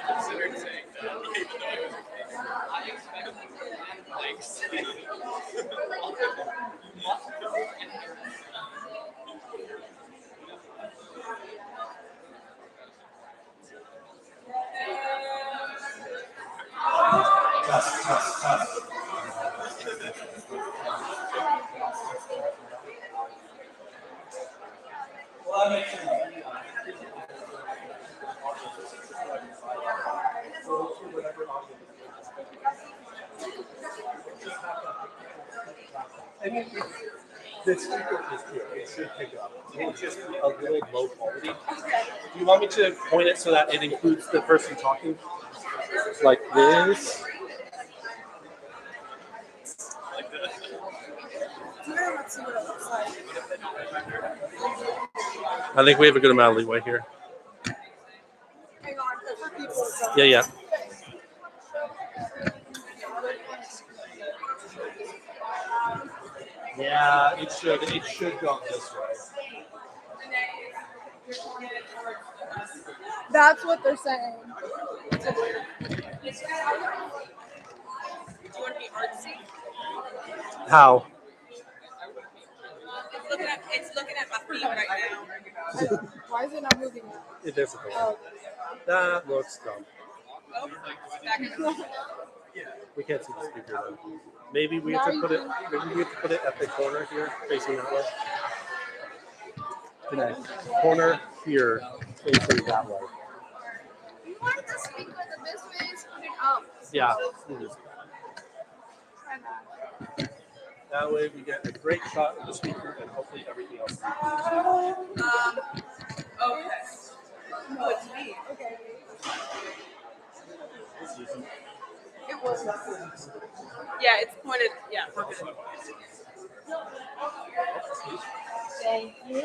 considered saying that, even though I was I expect likes. I mean, the speaker is here. It should pick up. It will just be a little low quality. Do you want me to point it so that it includes the person talking? Like this? Let's see what it looks like. I think we have a good amount of leeway here. Hang on, for people. Yeah. Yeah, it should. It should go this way. That's what they're saying. Do you want to be artsy? How? It's looking at my feet right now. Why is it not moving now? It is. Oh, That looks dumb. Oh, back in the We can't see the speaker though. Maybe we have to put it. Maybe we have to put it at the corner here, facing that way. Okay. Corner here, facing that way. you want the speaker the best way is put it up. Yeah. Try that. That way we get a great shot of the speaker and hopefully everything else. Okay. Oh, it's me. Okay. It was. Yeah, it's pointed. Yeah, we're good. Thank you.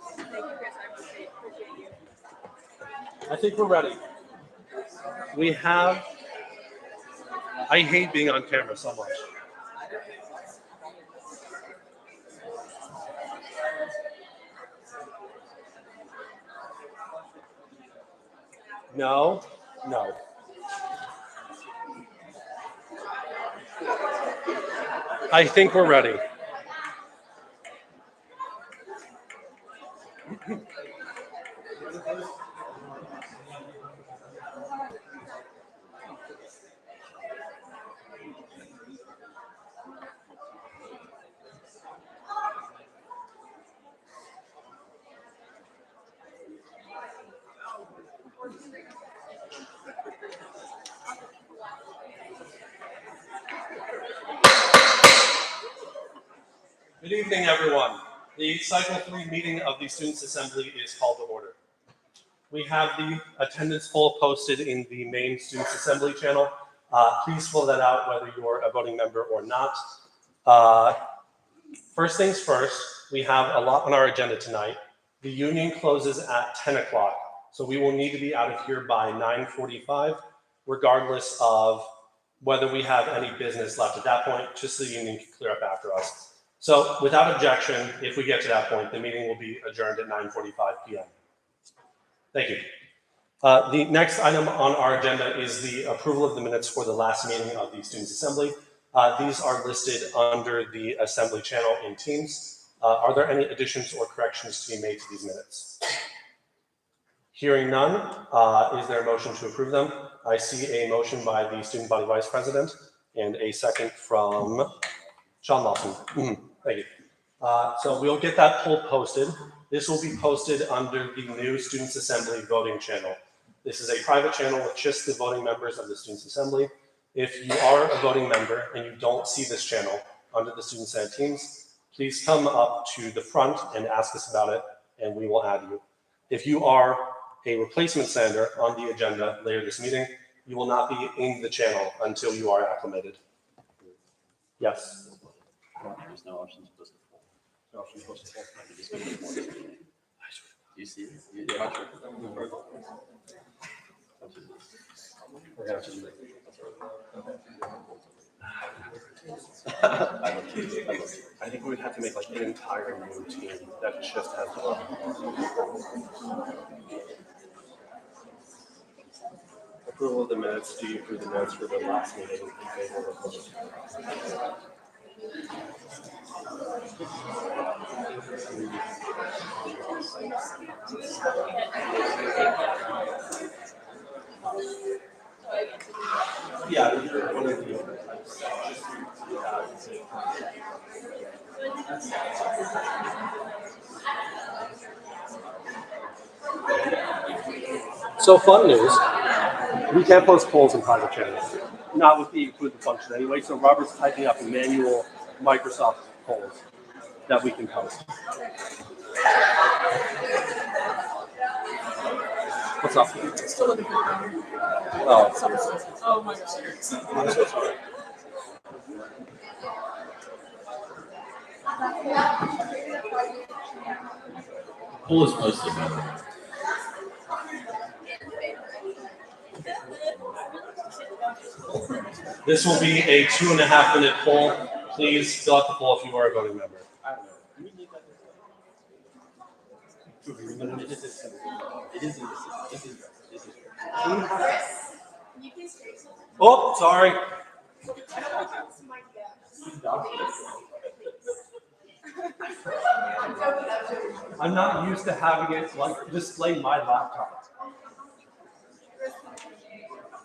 Thank you, Chris. I appreciate you. I think we're ready. We have. I hate being on camera so much. No. I think we're ready. Good evening, everyone. The Cycle 3 meeting of the Students' Assembly is called to order. We have the attendance poll posted in the main Students' Assembly channel. Please fill that out whether you're a voting member or not. First things first, we have a lot on our agenda tonight. The union closes at 10 o'clock, so we will need to be out of here by 9:45, regardless of whether we have any business left at that point, just so the union can clear up after us. So without objection, if we get to that point, the meeting will be adjourned at 9:45 p.m. Thank you. The next item on our agenda is the approval of the minutes for the last meeting of the Students' Assembly. These are listed under the Assembly channel in Teams. Are there any additions or corrections to be made to these minutes? Hearing none, is there a motion to approve them? I see a motion by the Student Body Vice President and a second from Sean Lawson. Thank you. So we'll get that poll posted. This will be posted under the new Students' Assembly voting channel. This is a private channel with just the voting members of the Students' Assembly. If you are a voting member and you don't see this channel under the Student Senate Teams, please come up to the front and ask us about it, and we will add you. If you are a replacement senator on the agenda later this meeting, you will not be in the channel until you are acclimated. Yes. There's no option supposed to pull. No option supposed to pull. I can just go to more. Do you see it? Yeah. We're gonna have to do it. I love you. I love you. I think we would have to make like an entire new team that just has one. Approval of the minutes. Do you approve the minutes for the last meeting in favor of opposed? Yeah, you're one of the other types. So fun news, we can't post polls in private channels, not with the function anyway, so Robert's typing up manual Microsoft polls that we can post. What's up? Still looking for Oh, Oh my god. I'm so sorry. Poll is posted, by the way. This will be a 2.5-minute poll. Please fill out the poll if you are a voting member. I don't know. Can we leave that this way? Oh, sorry. I'm not used to having it like display my laptop.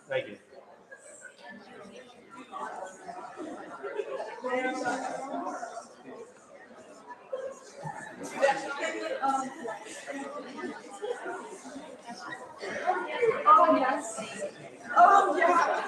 Thank you. Oh yes. Oh yeah.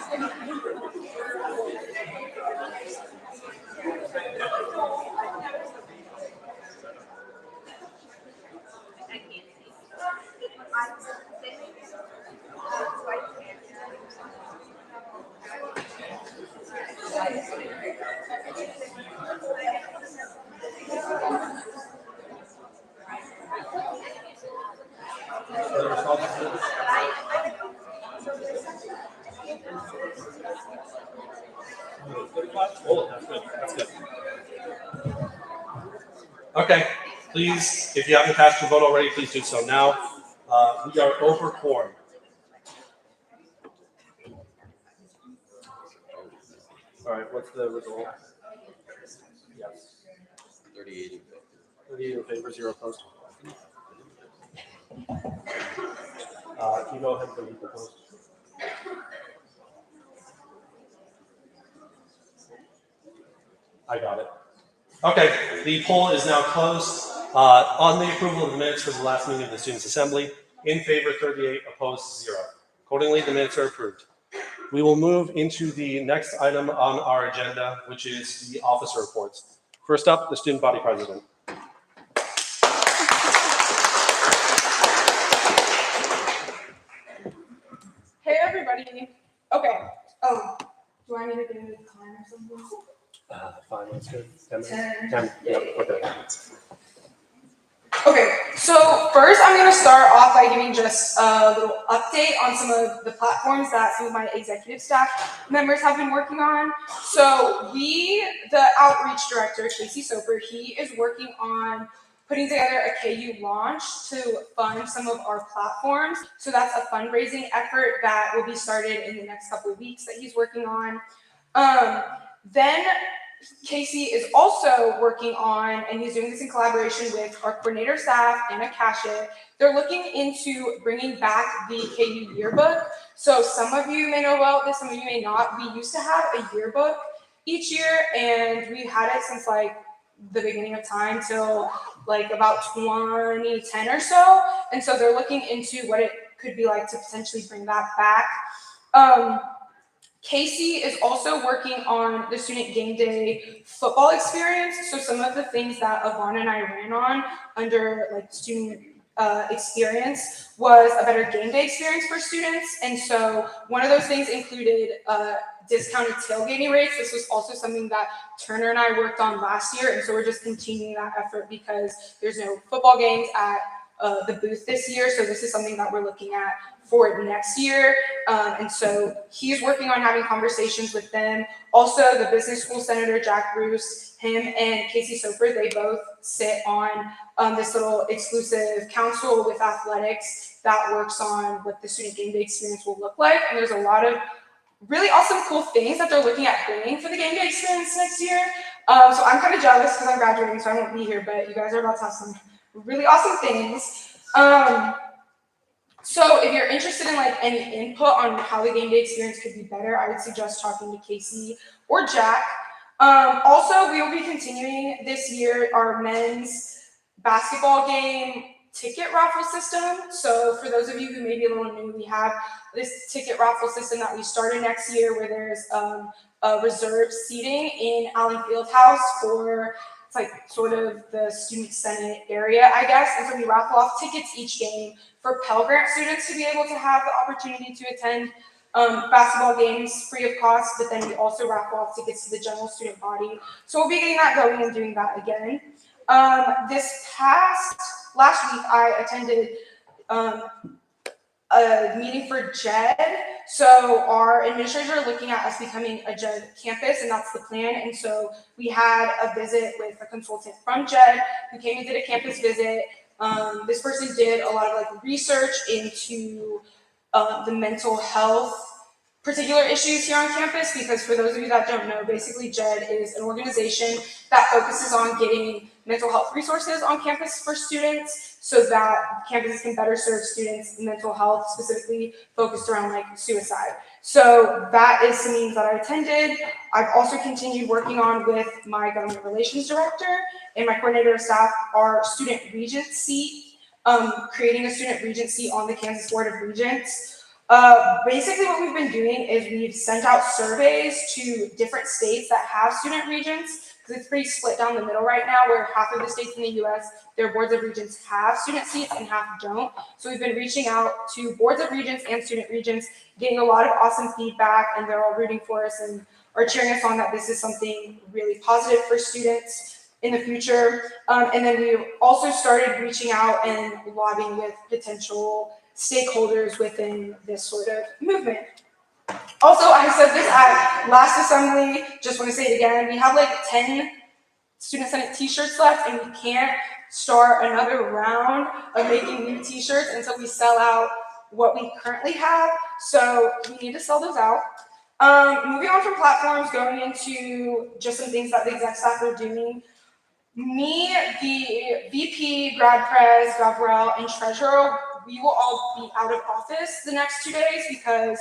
Oh, that's good. That's good. Okay, please, if you haven't cast your vote already, please do so now. We are over quorum. All right, what's the result? Yes. 38 in favor. 38 in favor, 0 opposed. Can you go ahead and vote opposed? I got it. Okay, the poll is now closed. On the approval of the minutes for the last meeting of the Students' Assembly, in favor 38, opposed 0. Accordingly, the minutes are approved. We will move into the next item on our agenda, which is the officer reports. First up, the student body president. Hey everybody. Okay. Oh, do I need to do a time or something? 5 minutes, good. 10 minutes? 10. 10, yep, okay. Okay, so first I'm going to start off by giving just a little update on some of the platforms that some of my executive staff members have been working on. So the outreach director, Casey Soper, he is working on putting together a KU launch to fund some of our platforms. So that's a fundraising effort that will be started in the next couple of weeks that he's working on. Then Casey is also working on, and he's doing this in collaboration with our coordinator staff, Anna Kashet. They're looking into bringing back the KU yearbook. So some of you may know about this, some of you may not. We used to have a yearbook each year, and we had it since like the beginning of time till like about 2010 or so. And so they're looking into what it could be like to potentially bring that back. Casey is also working on the student game day football experience. So some of the things that Yvonne and I ran on under like student experience was a better game day experience for students. And so one of those things included discounted tailgating rates. This was also something that Turner and I worked on last year. And so we're just continuing that effort because there's no football games at the booth this year. So this is something that we're looking at for next year. And so he's working on having conversations with them. Also, the business school senator, Jack Bruce, him and Casey Soper, they both sit on this little exclusive council with athletics that works on what the student game day experience will look like. And there's a lot of really awesome, cool things that they're looking at doing for the game day experience next year. So I'm kind of jealous because I'm graduating, so I won't be here, but you guys are about to have some really awesome things. So if you're interested in like any input on how the game day experience could be better, I would suggest talking to Casey or Jack. Also, we will be continuing this year our men's basketball game ticket raffle system. So for those of you who may be a little new, we have this ticket raffle system that we started next year where there's a reserved seating in Allen Fieldhouse for, it's like sort of the student senate area, I guess. And so we raffle off tickets each game for Pell Grant students to be able to have the opportunity to attend basketball games free of cost, but then we also raffle off tickets to the general student body. So we'll be getting that going and doing that again. Last week I attended a meeting for JED. So our administrators are looking at us becoming a JED campus, and that's the plan. And so we had a visit with a consultant from JED who came and did a campus visit. This person did a lot of like research into the mental health particular issues here on campus, because for those of you that don't know, basically JED is an organization that focuses on getting mental health resources on campus for students so that campuses can better serve students' mental health, specifically focused around like suicide. So that is some meetings that I attended. I've also continued working on with my government relations director and my coordinator of staff our student regency, creating a student regency on the Kansas Board of Regents. Basically what we've been doing is we've sent out surveys to different states that have student regents, because it's pretty split down the middle right now, where half of the states in the US, their boards of regents have student seats and half don't. So we've been reaching out to boards of regents and student regents, getting a lot of awesome feedback, and they're all rooting for us and are cheering us on that this is something really positive for students in the future. And then we also started reaching out and lobbying with potential stakeholders within this sort of movement. Also, I said this at last assembly, just want to say it again, we have like 10 Student Senate t-shirts left, and we can't start another round of making new t-shirts until we sell out what we currently have, so we need to sell those out. Moving on from platforms, going into just some things that the exec staff are doing. Me, the VP, grad pres, GovRel, and treasurer, we will all be out of office the next 2 days because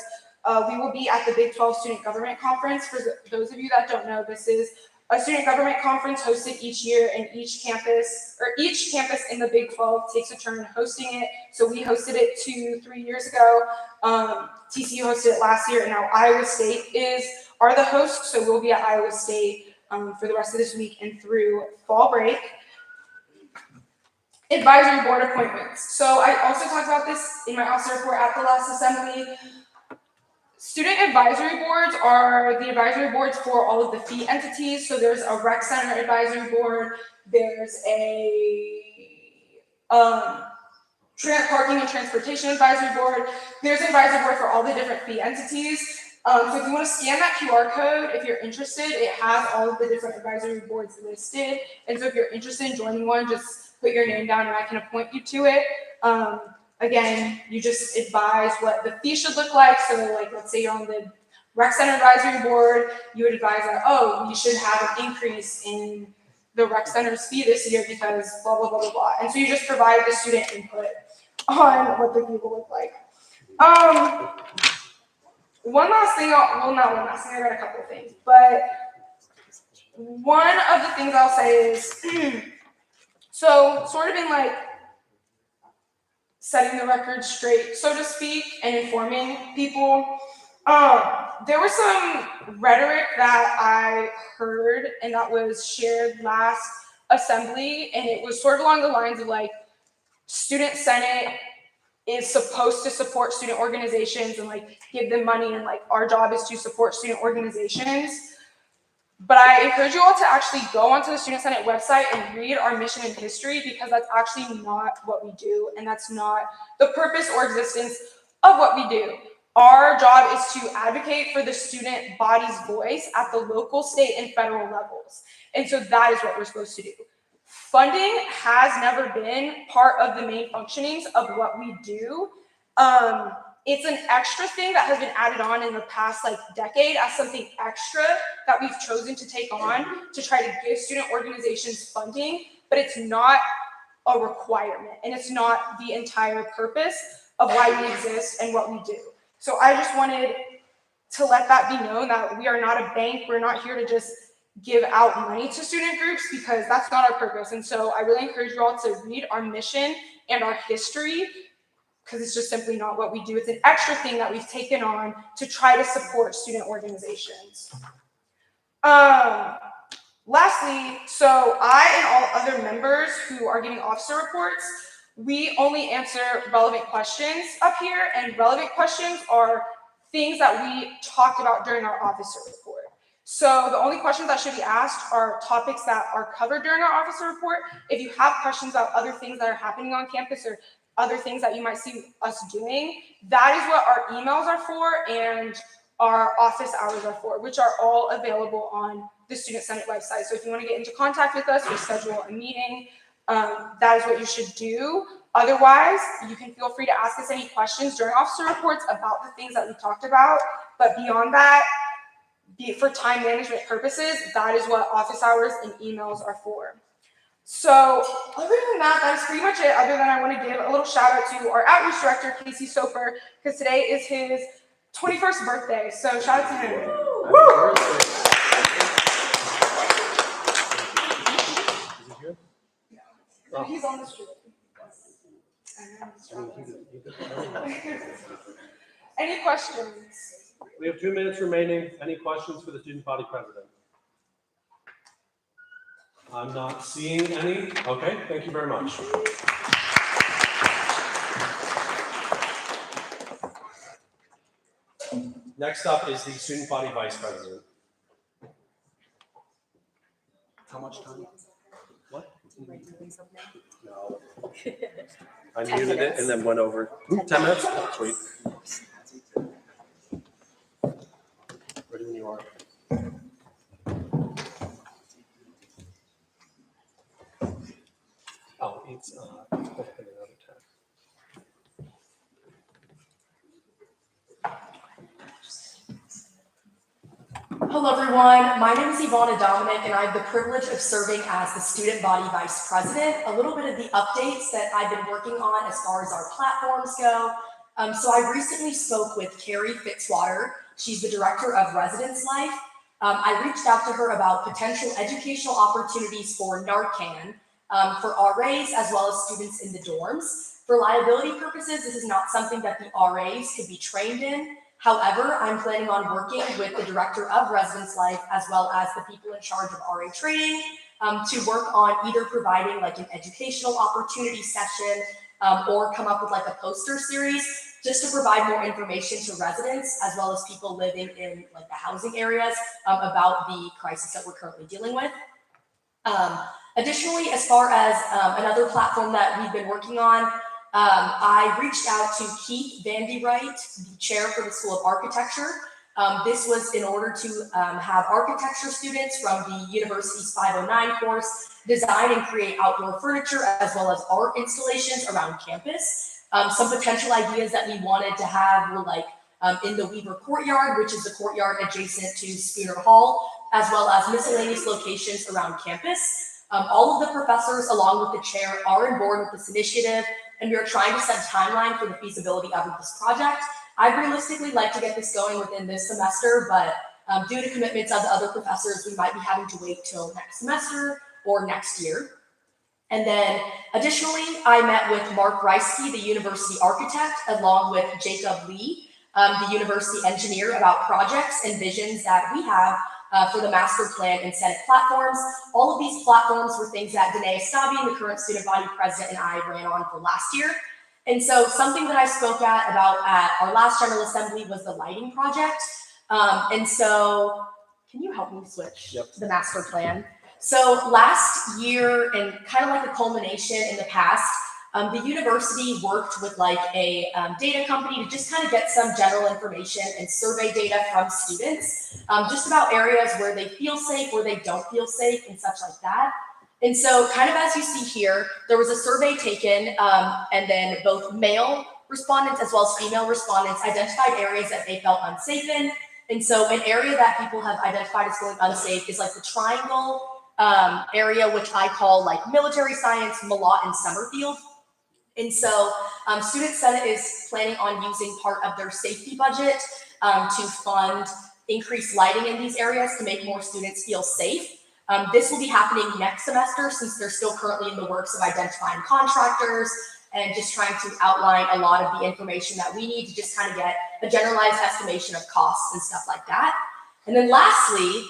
we will be at the Big 12 Student Government Conference. For those of you that don't know, this is a student government conference hosted each year, and each campus in the Big 12 takes a turn hosting it. So we hosted it 2-3 years ago. TCU hosted it last year, and now Iowa State are the hosts. So we'll be at Iowa State for the rest of this week and through fall break. Advisory board appointments. So I also talked about this in my officer report at the last assembly. Student advisory boards are the advisory boards for all of the fee entities. So there's a rec center advisory board, there's a parking and transportation advisory board, there's an advisory board for all the different fee entities. So if you want to scan that QR code, if you're interested, it has all of the different advisory boards listed. And so if you're interested in joining one, just put your name down and I can appoint you to it. Again, you just advise what the fee should look like. So like, let's say you're on the rec center advisory board, you would advise that, oh, you should have an increase in the rec center's fee this year because blah, blah, blah, blah, blah. And so you just provide the student input on what the fee will look like. One last thing, not one last thing, I got a couple of things, but one of the things I'll say is, so sort of in like setting the record straight, so to speak, and informing people, there was some rhetoric that I heard and that was shared last assembly, and it was sort of along the lines of like, Student Senate is supposed to support student organizations and like give them money, and like our job is to support student organizations. But I encourage you all to actually go onto the Student Senate website and read our mission and history, because that's actually not what we do, and that's not the purpose or existence of what we do. Our job is to advocate for the student body's voice at the local, state, and federal levels. And so that is what we're supposed to do. Funding has never been part of the main functionings of what we do. It's an extra thing that has been added on in the past decade as something extra that we've chosen to take on to try to give student organizations funding, but it's not a requirement, and it's not the entire purpose of why we exist and what we do. So I just wanted to let that be known, that we are not a bank. We're not here to just give out money to student groups, because that's not our purpose. And so I really encourage you all to read our mission and our history, because it's just simply not what we do. It's an extra thing that we've taken on to try to support student organizations. Lastly, so I and all other members who are giving officer reports, we only answer relevant questions up here, and relevant questions are things that we talked about during our officer report. So the only questions that should be asked are topics that are covered during our officer report. If you have questions about other things that are happening on campus or other things that you might see us doing, that is what our emails are for and our office hours are for, which are all available on the Student Senate website. So if you want to get into contact with us or schedule a meeting, that is what you should do. Otherwise, you can feel free to ask us any questions during officer reports about the things that we talked about. But beyond that, for time management purposes, that is what office hours and emails are for. So other than that, that is pretty much it. Other than I want to give a little shout out to our outreach director, Casey Soper, because today is his 21st birthday. So shout out to him. Woo! No. He's on the street. Any questions? We have 2 minutes remaining. Any questions for the student body president? I'm not seeing any. Okay, thank you very much. Next up is the student body vice president. How much time? What? No. 10 I muted it and then went over. 10 minutes? Oh, sweet. Ready when you are. Oh, it's another tab. Hello everyone, my name is Ivana Dominic and I have the privilege of serving as the student body vice president. A little bit of the updates that I've been working on as far as our platforms go. So I recently spoke with Carrie Fitzwater. She's the director of Residence Life. I reached out to her about potential educational opportunities for Narcan for RAs as well as students in the dorms. For liability purposes, this is not something that the RAs could be trained in. However, I'm planning on working with the director of Residence Life as well as the people in charge of RA training to work on either providing like an educational opportunity session or come up with like a poster series just to provide more information to residents as well as people living in like the housing areas about the crisis that we're currently dealing with. Additionally, as far as another platform that we've been working on, I reached out to Keith Vandy Wright, the chair for the School of Architecture. This was in order to have architecture students from the university's 509 course design and create outdoor furniture as well as art installations around campus. Some potential ideas that we wanted to have were like in the Weaver Courtyard, which is the courtyard adjacent to Spooner Hall, as well as miscellaneous locations around campus. All of the professors, along with the chair, are on board with this initiative, and we are trying to set a timeline for the feasibility of this project. I'd realistically like to get this going within this semester, but due to commitments of the other professors, we might be having to wait till next semester or next year. And then additionally, I met with Mark Reisky, the university architect, along with Jacob Lee, the university engineer, about projects and visions that we have for the master plan and Senate platforms. All of these platforms were things that Danae Estabi, the current student body president, and I ran on for last year. And so something that I spoke about at our last General Assembly was the lighting project. And so, can you help me switch Yep. to the master plan? So last year, and kind of like a culmination in the past, the university worked with like a data company to just kind of get some general information and survey data from students, just about areas where they feel safe, where they don't feel safe, and such like that. And so kind of as you see here, there was a survey taken, and then both male respondents as well as female respondents identified areas that they felt unsafe in. And so an area that people have identified as feeling unsafe is like the triangle area, which I call like military science, Malott, and Summerfield. And so Student Senate is planning on using part of their safety budget to fund increased lighting in these areas to make more students feel safe. This will be happening next semester since they're still currently in the works of identifying contractors and just trying to outline a lot of the information that we need to just kind of get a generalized estimation of costs and stuff like that. And then lastly,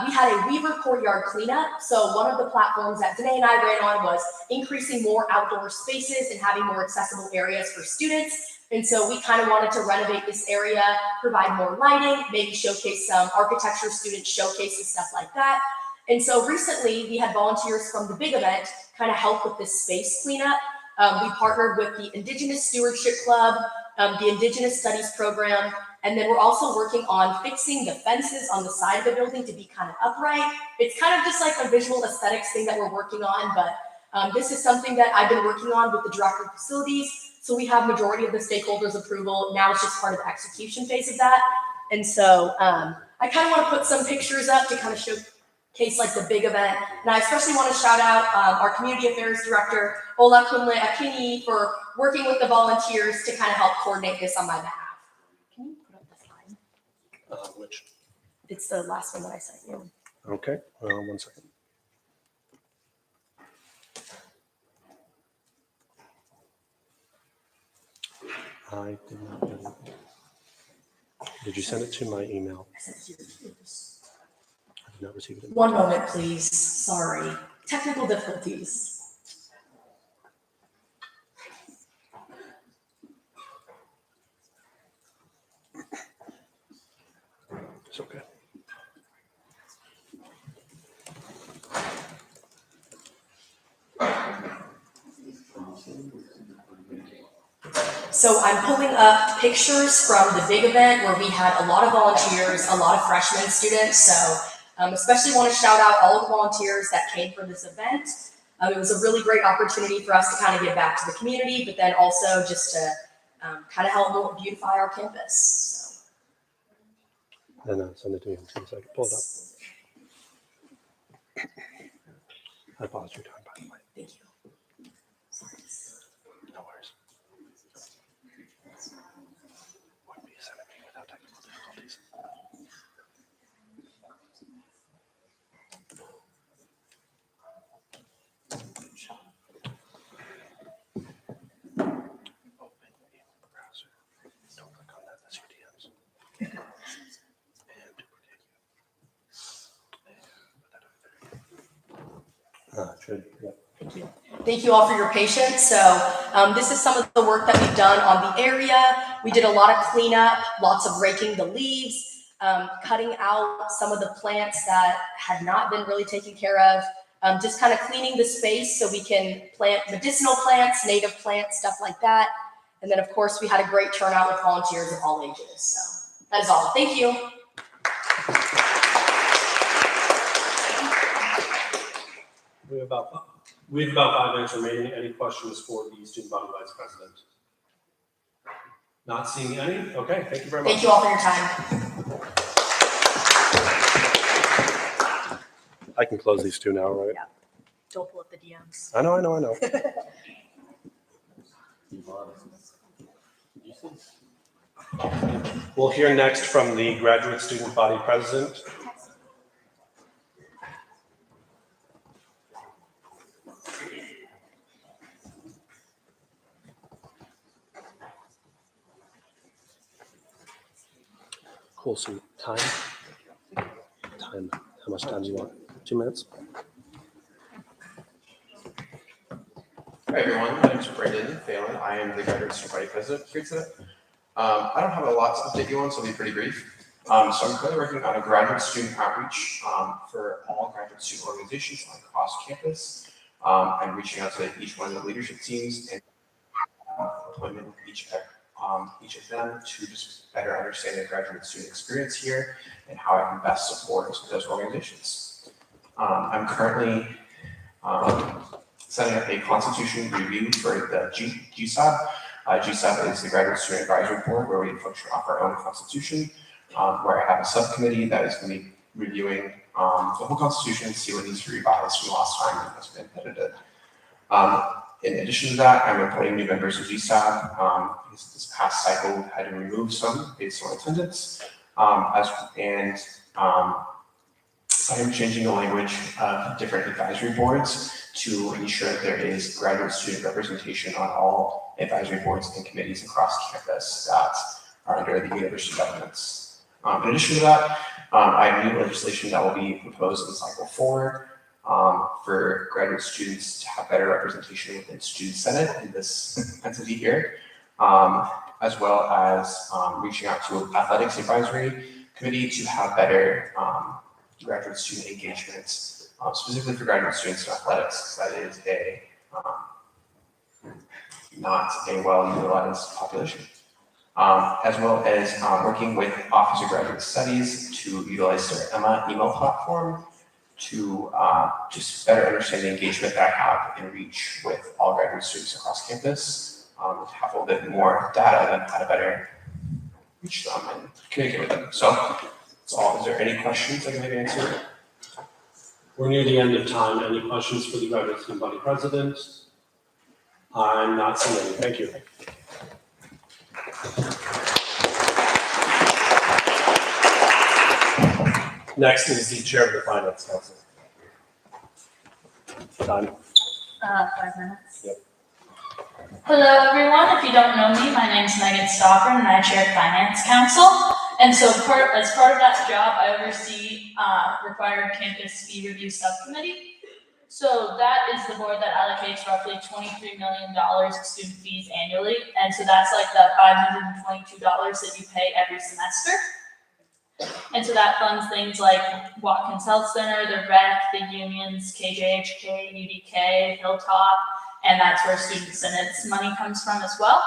we had a Weaver Courtyard cleanup. So one of the platforms that Danae and I ran on was increasing more outdoor spaces and having more accessible areas for students. And so we kind of wanted to renovate this area, provide more lighting, maybe showcase some architecture student showcases, stuff like that. And so recently we had volunteers from the big event kind of help with this space cleanup. We partnered with the Indigenous Stewardship Club, the Indigenous Studies Program, and then we're also working on fixing the fences on the side of the building to be kind of upright. It's kind of just like a visual aesthetics thing that we're working on, but this is something that I've been working on with the Director of Facilities. So we have majority of the stakeholders' approval. Now it's just part of the execution phase of that. And so I kind of want to put some pictures up to kind of showcase like the big event. And I especially want to shout out our Community Affairs Director, Ola Kunle Akini, for working with the volunteers to kind of help coordinate this on my behalf. Can you put up the slide? Which? It's the last one that I sent you. Okay, 1 second. I did not get it. Did you send it to my email? I sent it to you. I did not receive it. One moment, please. Sorry. Technical difficulties. It's okay. So I'm pulling up pictures from the big event where we had a lot of volunteers, a lot of freshman students. So especially want to shout out all of the volunteers that came for this event. It was a really great opportunity for us to kind of give back to the community, but then also just to kind of help beautify our campus. So. And send it to me in 2 seconds. Pull it up. I paused your time, by the way. Thank you. Sorry. No worries. Wouldn't be a Senate meeting without technical difficulties. Open in browser. Don't click on that. That's your DMs. And duplicate. Should, yeah. Thank you. Thank you all for your patience. So this is some of the work that we've done on the area. We did a lot of cleanup, lots of raking the leaves, cutting out some of the plants that had not been really taken care of, just kind of cleaning the space so we can plant medicinal plants, native plants, stuff like that. And then of course we had a great turnout with volunteers of all ages. So that is all. Thank you. We have about 5 minutes remaining. Any questions for the student body vice president? Not seeing any? Okay, thank you very much. Thank you all for your time. I can close these two now, right? Yeah. Don't pull up the DMs. I know. We'll hear next from the graduate student body president. Cool, so time? How much time do you want? 2 minutes? Hi everyone, my name is Brendan Phelan. I am the graduate student body president here today. I don't have a lot to update you on, so I'll be pretty brief. So I'm currently working on a graduate student outreach for all graduate student organizations across campus. I'm reaching out to each one of the leadership teams and appointment with each of them to just better understand the graduate student experience here and how I can best support those organizations. I'm currently setting up a constitution review for the GSAB. GSAB is the Graduate Student Advisory Board, where we function off our own constitution, where I have a subcommittee that is going to be reviewing the whole constitution, see what needs to be revised from the last time it has been edited. In addition to that, I'm appointing new members of GSAB. This past cycle, we had to remove some based on attendance, I am changing the language of different advisory boards to ensure that there is graduate student representation on all advisory boards and committees across campus that are under the university governance. In addition to that, I have new legislation that will be proposed in cycle 4 for graduate students to have better representation within Student Senate in this entity here, as well as reaching out to an athletics advisory committee to have better graduate student engagement, specifically for graduate students in athletics. That is not a well-utilized population. As well as working with Office of Graduate Studies to utilize their Emma email platform to just better understand the engagement that I have and reach with all graduate students across campus, to have a little bit more data on how to better reach them and communicate with them. So that's all. Is there any questions I can maybe answer? We're near the end of time. Any questions for the graduate student body president? I'm not seeing any. Thank you. Next is the chair of the finance council. Done. 5 minutes. Yep. Hello, everyone. If you don't know me, my name is Megan Stofford, and I chair Finance Council. And so, as part of that job, I oversee required campus fee review subcommittee. So that is the board that allocates roughly $23 million of student fees annually, and so that's like the $522 that you pay every semester. And so that funds things like Watkins Health Center, the REC, the unions, KJHK, UDK, Hilltop, and that's where Student Senate's money comes from as well.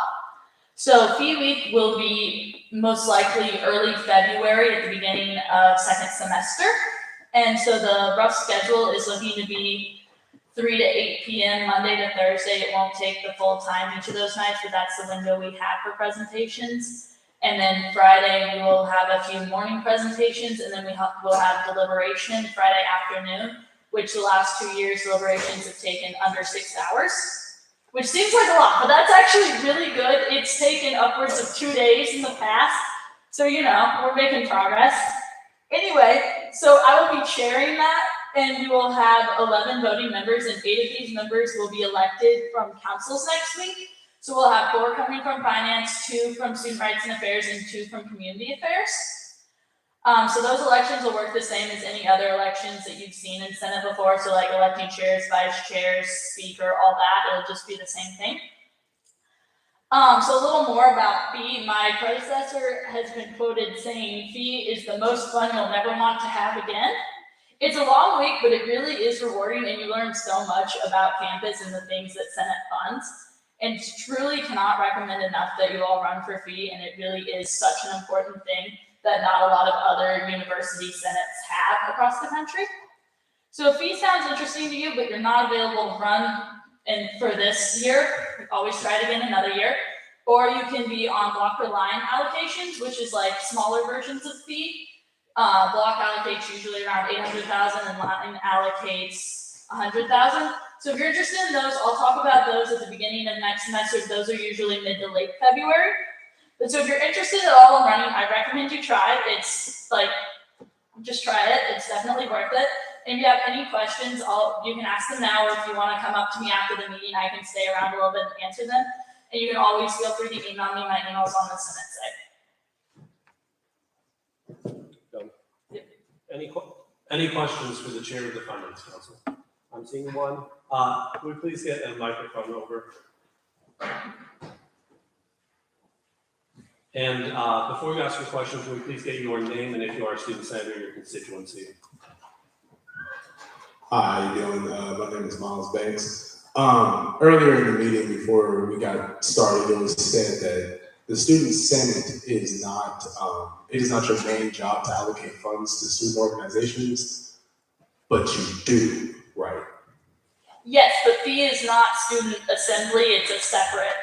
So fee week will be most likely early February at the beginning of second semester. And so the rough schedule is looking to be 3 to 8 p.m. Monday to Thursday. It won't take the full time each of those nights, but that's the window we have for presentations. And then Friday, we will have a few morning presentations, and then we'll have deliberation Friday afternoon, which the last 2 years, deliberations have taken under 6 hours, which seems like a lot, but that's actually really good. It's taken upwards of 2 days in the past, so we're making progress. Anyway, so I will be chairing that, and we will have 11 voting members, and 8 of these members will be elected from councils next week. So we'll have 4 coming from finance, 2 from student rights and affairs, and 2 from community affairs. So those elections will work the same as any other elections that you've seen in Senate before. So like electing chairs, vice chairs, speaker, all that, it'll just be the same thing. So a little more about fee. My predecessor has been quoted saying fee is the most fun you'll never want to have again. It's a long week, but it really is rewarding, and you learn so much about campus and the things that Senate funds. And truly cannot recommend enough that you all run for fee, and it really is such an important thing that not a lot of other university senates have across the country. So if fee sounds interesting to you, but you're not available to run for this year, always try it again another year. Or you can be on block or line allocations, which is like smaller versions of fee. Block allocates usually around 800,000 and line allocates 100,000. So if you're interested in those, I'll talk about those at the beginning of next semester. Those are usually mid to late February. But so if you're interested at all in running, I recommend you try. It's like, just try it. It's definitely worth it. And if you have any questions, you can ask them now, or if you want to come up to me after the meeting, I can stay around a little bit and answer them. And you can always feel free to email me. My email's on the Senate site. Any questions for the chair of the finance council? I'm seeing one. Could we please get a microphone over? And before you ask your question, can we please get your name and if you are a student senator, your constituency? Hi, how you doing? My name is Miles Banks. Earlier in the meeting, before we got started, it was said that the Student Senate is not, it is not your main job to allocate funds to student organizations, but you do, right? Yes, the fee is not student assembly, it's a separate.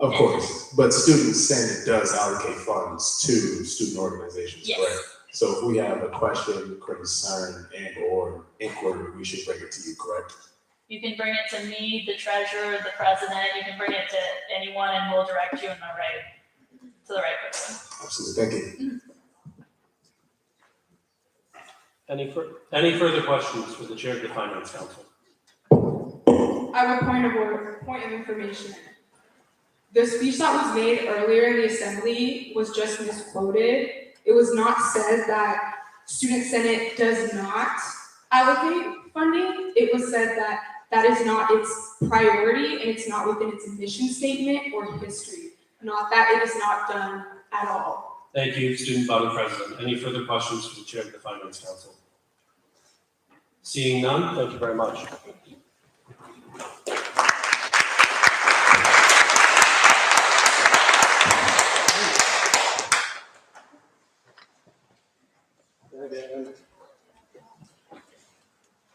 Of course, but Student Senate does allocate funds to student organizations, Yes. correct? So if we have a question, concern, and/or inquiry, we should bring it to you, correct? You can bring it to me, the treasurer, the president, you can bring it to anyone and we'll direct you to the right person. Absolutely, thank you. Any further questions for the chair of the Finance Council? I have a point of information. The speech that was made earlier in the assembly was just misquoted. It was not said that Student Senate does not allocate funding. It was said that that is not its priority and it's not within its mission statement or history. Not that it is not done at all. Thank you, Student Body President. Any further questions for the chair of the Finance Council? Seeing none, thank you very much.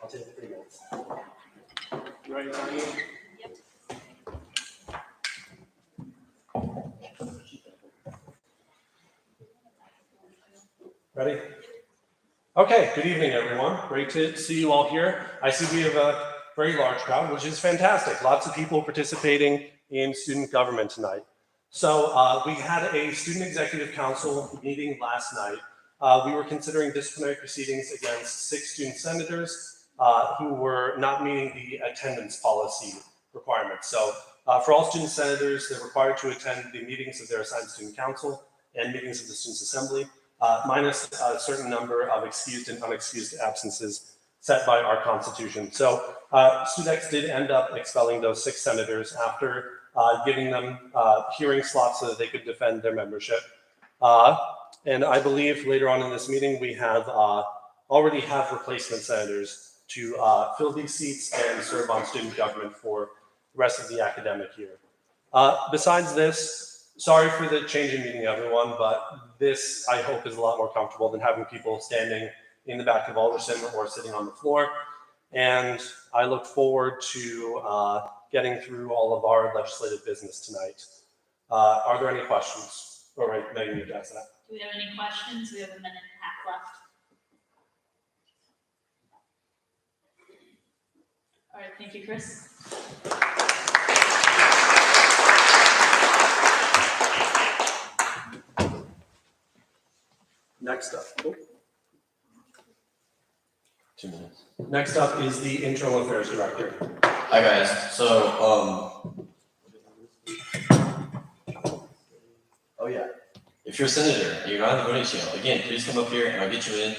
I'll take 3 minutes. You ready, Tony? Ready? Okay, good evening, everyone. Great to see you all here. I see we have a very large crowd, which is fantastic. Lots of people participating in student government tonight. So we had a student executive council meeting last night. We were considering disciplinary proceedings against 6 student senators who were not meeting the attendance policy requirements. So for all student senators, they're required to attend the meetings of their assigned student council and meetings of the Students' Assembly, minus a certain number of excused and unexcused absences set by our Constitution. So Studex did end up expelling those 6 senators after giving them hearing slots so that they could defend their membership. And I believe later on in this meeting, we have already have replacement senators to fill these seats and serve on student government for the rest of the academic year. Besides this, sorry for the change in meeting, everyone, but this, I hope, is a lot more comfortable than having people standing in the back of Alderson or sitting on the floor. And I look forward to getting through all of our legislative business tonight. Are there any questions? All right, Megan, you can ask that. Do we have any questions? We have a minute and a half left. All right, thank you, Chris. Next up. 2 minutes. Next up is the Internal Affairs Director. Hi guys, so, oh yeah, if you're a senator and you're not on the voting channel, again, please come up here and I'll get you in.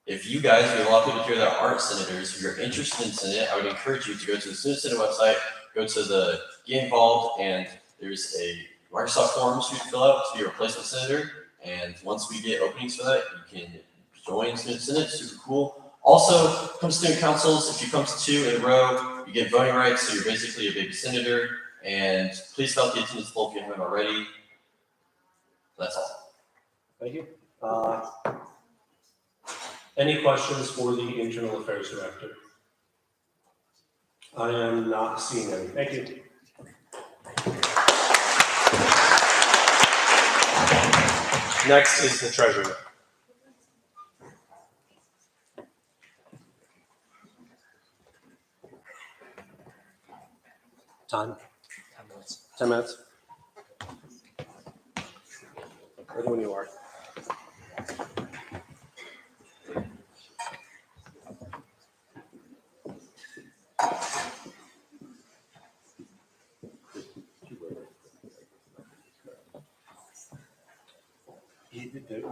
If you guys, we have a lot of people here that aren't senators, if you're interested in Senate, I would encourage you to go to the Student Senate website, go to the Get Involved, and there's a Microsoft Forms you can fill out to be a replacement senator. And once we get openings for that, you can join Student Senate, super cool. Also, come to student councils. If you come to 2 in a row, you get voting rights, so you're basically a baby senator. And please fill out the attendance poll if you haven't already. That's all. Thank you. Any questions for the Internal Affairs Director? I am not seeing any. Thank you. Next is the Treasurer. Time? 10 minutes. 10 minutes? Ready when you are.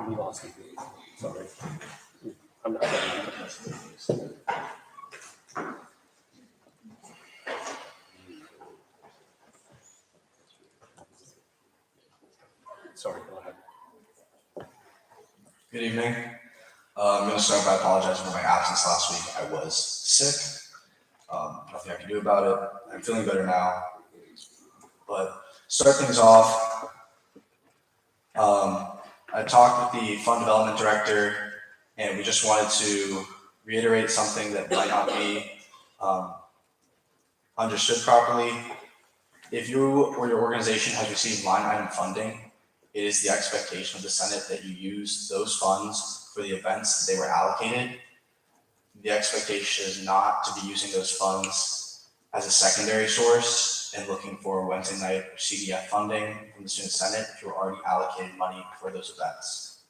We lost it. Sorry. I'm not getting it. Good evening. I'm going to start by apologizing for my absence last week. I was sick. Nothing I can do about it. I'm feeling better now. But start things off, I talked with the fund development director, and we just wanted to reiterate something that might not be understood properly. If you or your organization has received line item funding, it is the expectation of the Senate that you use those funds for the events that they were allocated. The expectation is not to be using those funds as a secondary source and looking for Wednesday night or CDF funding from the Student Senate if you're already allocated money for those events.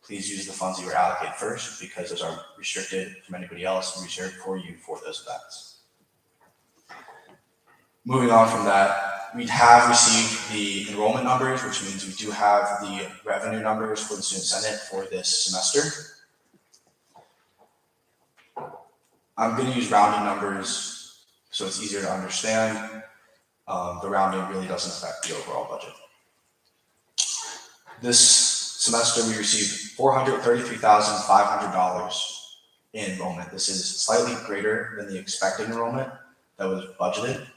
Please use the funds you were allocated first, because those are restricted from anybody else and reserved for you for those events. Moving on from that, we have received the enrollment numbers, which means we do have the revenue numbers for the Student Senate for this semester. I'm going to use rounding numbers so it's easier to understand. The rounding really doesn't affect the overall budget. This semester we received $433,500 in enrollment. This is slightly greater than the expected enrollment that was budgeted.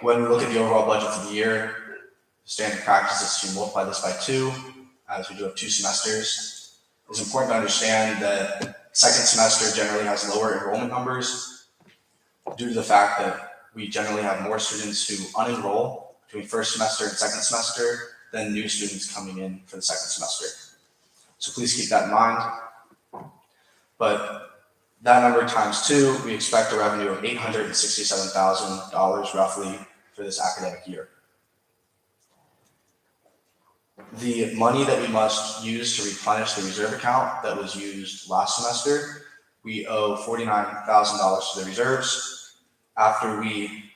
When we look at the overall budget for the year, standard practice is to multiply this by 2, as we do have 2 semesters. It's important to understand that second semester generally has lower enrollment numbers due to the fact that we generally have more students who unenroll between first semester and second semester than new students coming in for the second semester. So please keep that in mind. But that number times 2, we expect a revenue of $867,000 roughly for this academic year. The money that we must use to replenish the reserve account that was used last semester, we owe $49,000 to the reserves. After we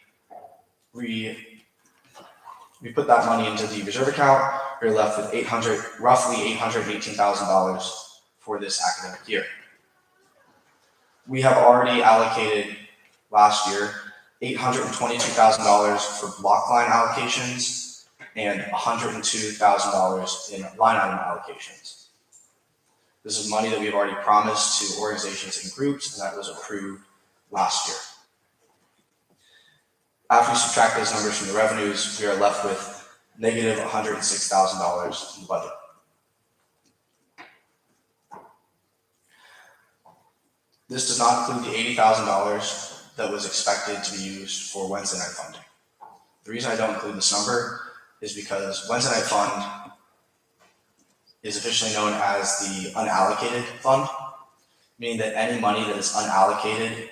put that money into the reserve account, we're left with roughly $818,000 for this academic year. We have already allocated last year $822,000 for block line allocations and $102,000 in line item allocations. This is money that we have already promised to organizations and groups, and that was approved last year. After we subtract those numbers from the revenues, we are left with negative $106,000 in the budget. This does not include the $80,000 that was expected to be used for Wednesday night funding. The reason I don't include this number is because Wednesday night fund is officially known as the unallocated fund, meaning that any money that is unallocated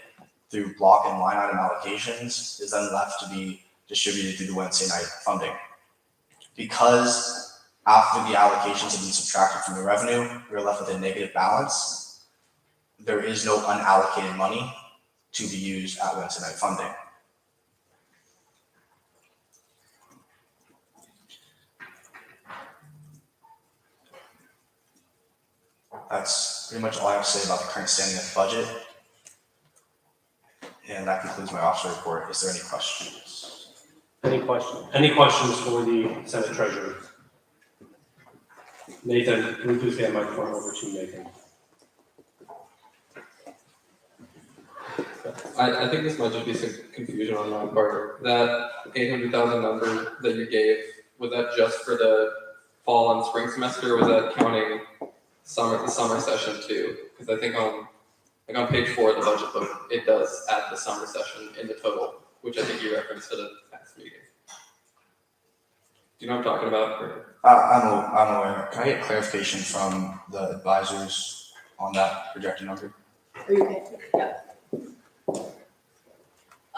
through block and line item allocations is then left to be distributed through the Wednesday night funding. Because after the allocations have been subtracted from the revenue, we're left with a negative balance. There is no unallocated money to be used at Wednesday night funding. That's pretty much all I have to say about the current standing of the budget. And that concludes my officer report. Is there any questions? Any questions for the Senate Treasurer? Nathan, can we please get a microphone over to Nathan? I think this might just be some confusion on my part. That 800,000 number that you gave, was that just for the fall and spring semester, or was that counting the summer session too? Because I think on page 4 of the budget book, it does add the summer session in the total, which I think you referenced at the past meeting. Do you know what I'm talking about? I'm aware. Can I get clarification from the advisors on that projected number? Are you okay? Yeah.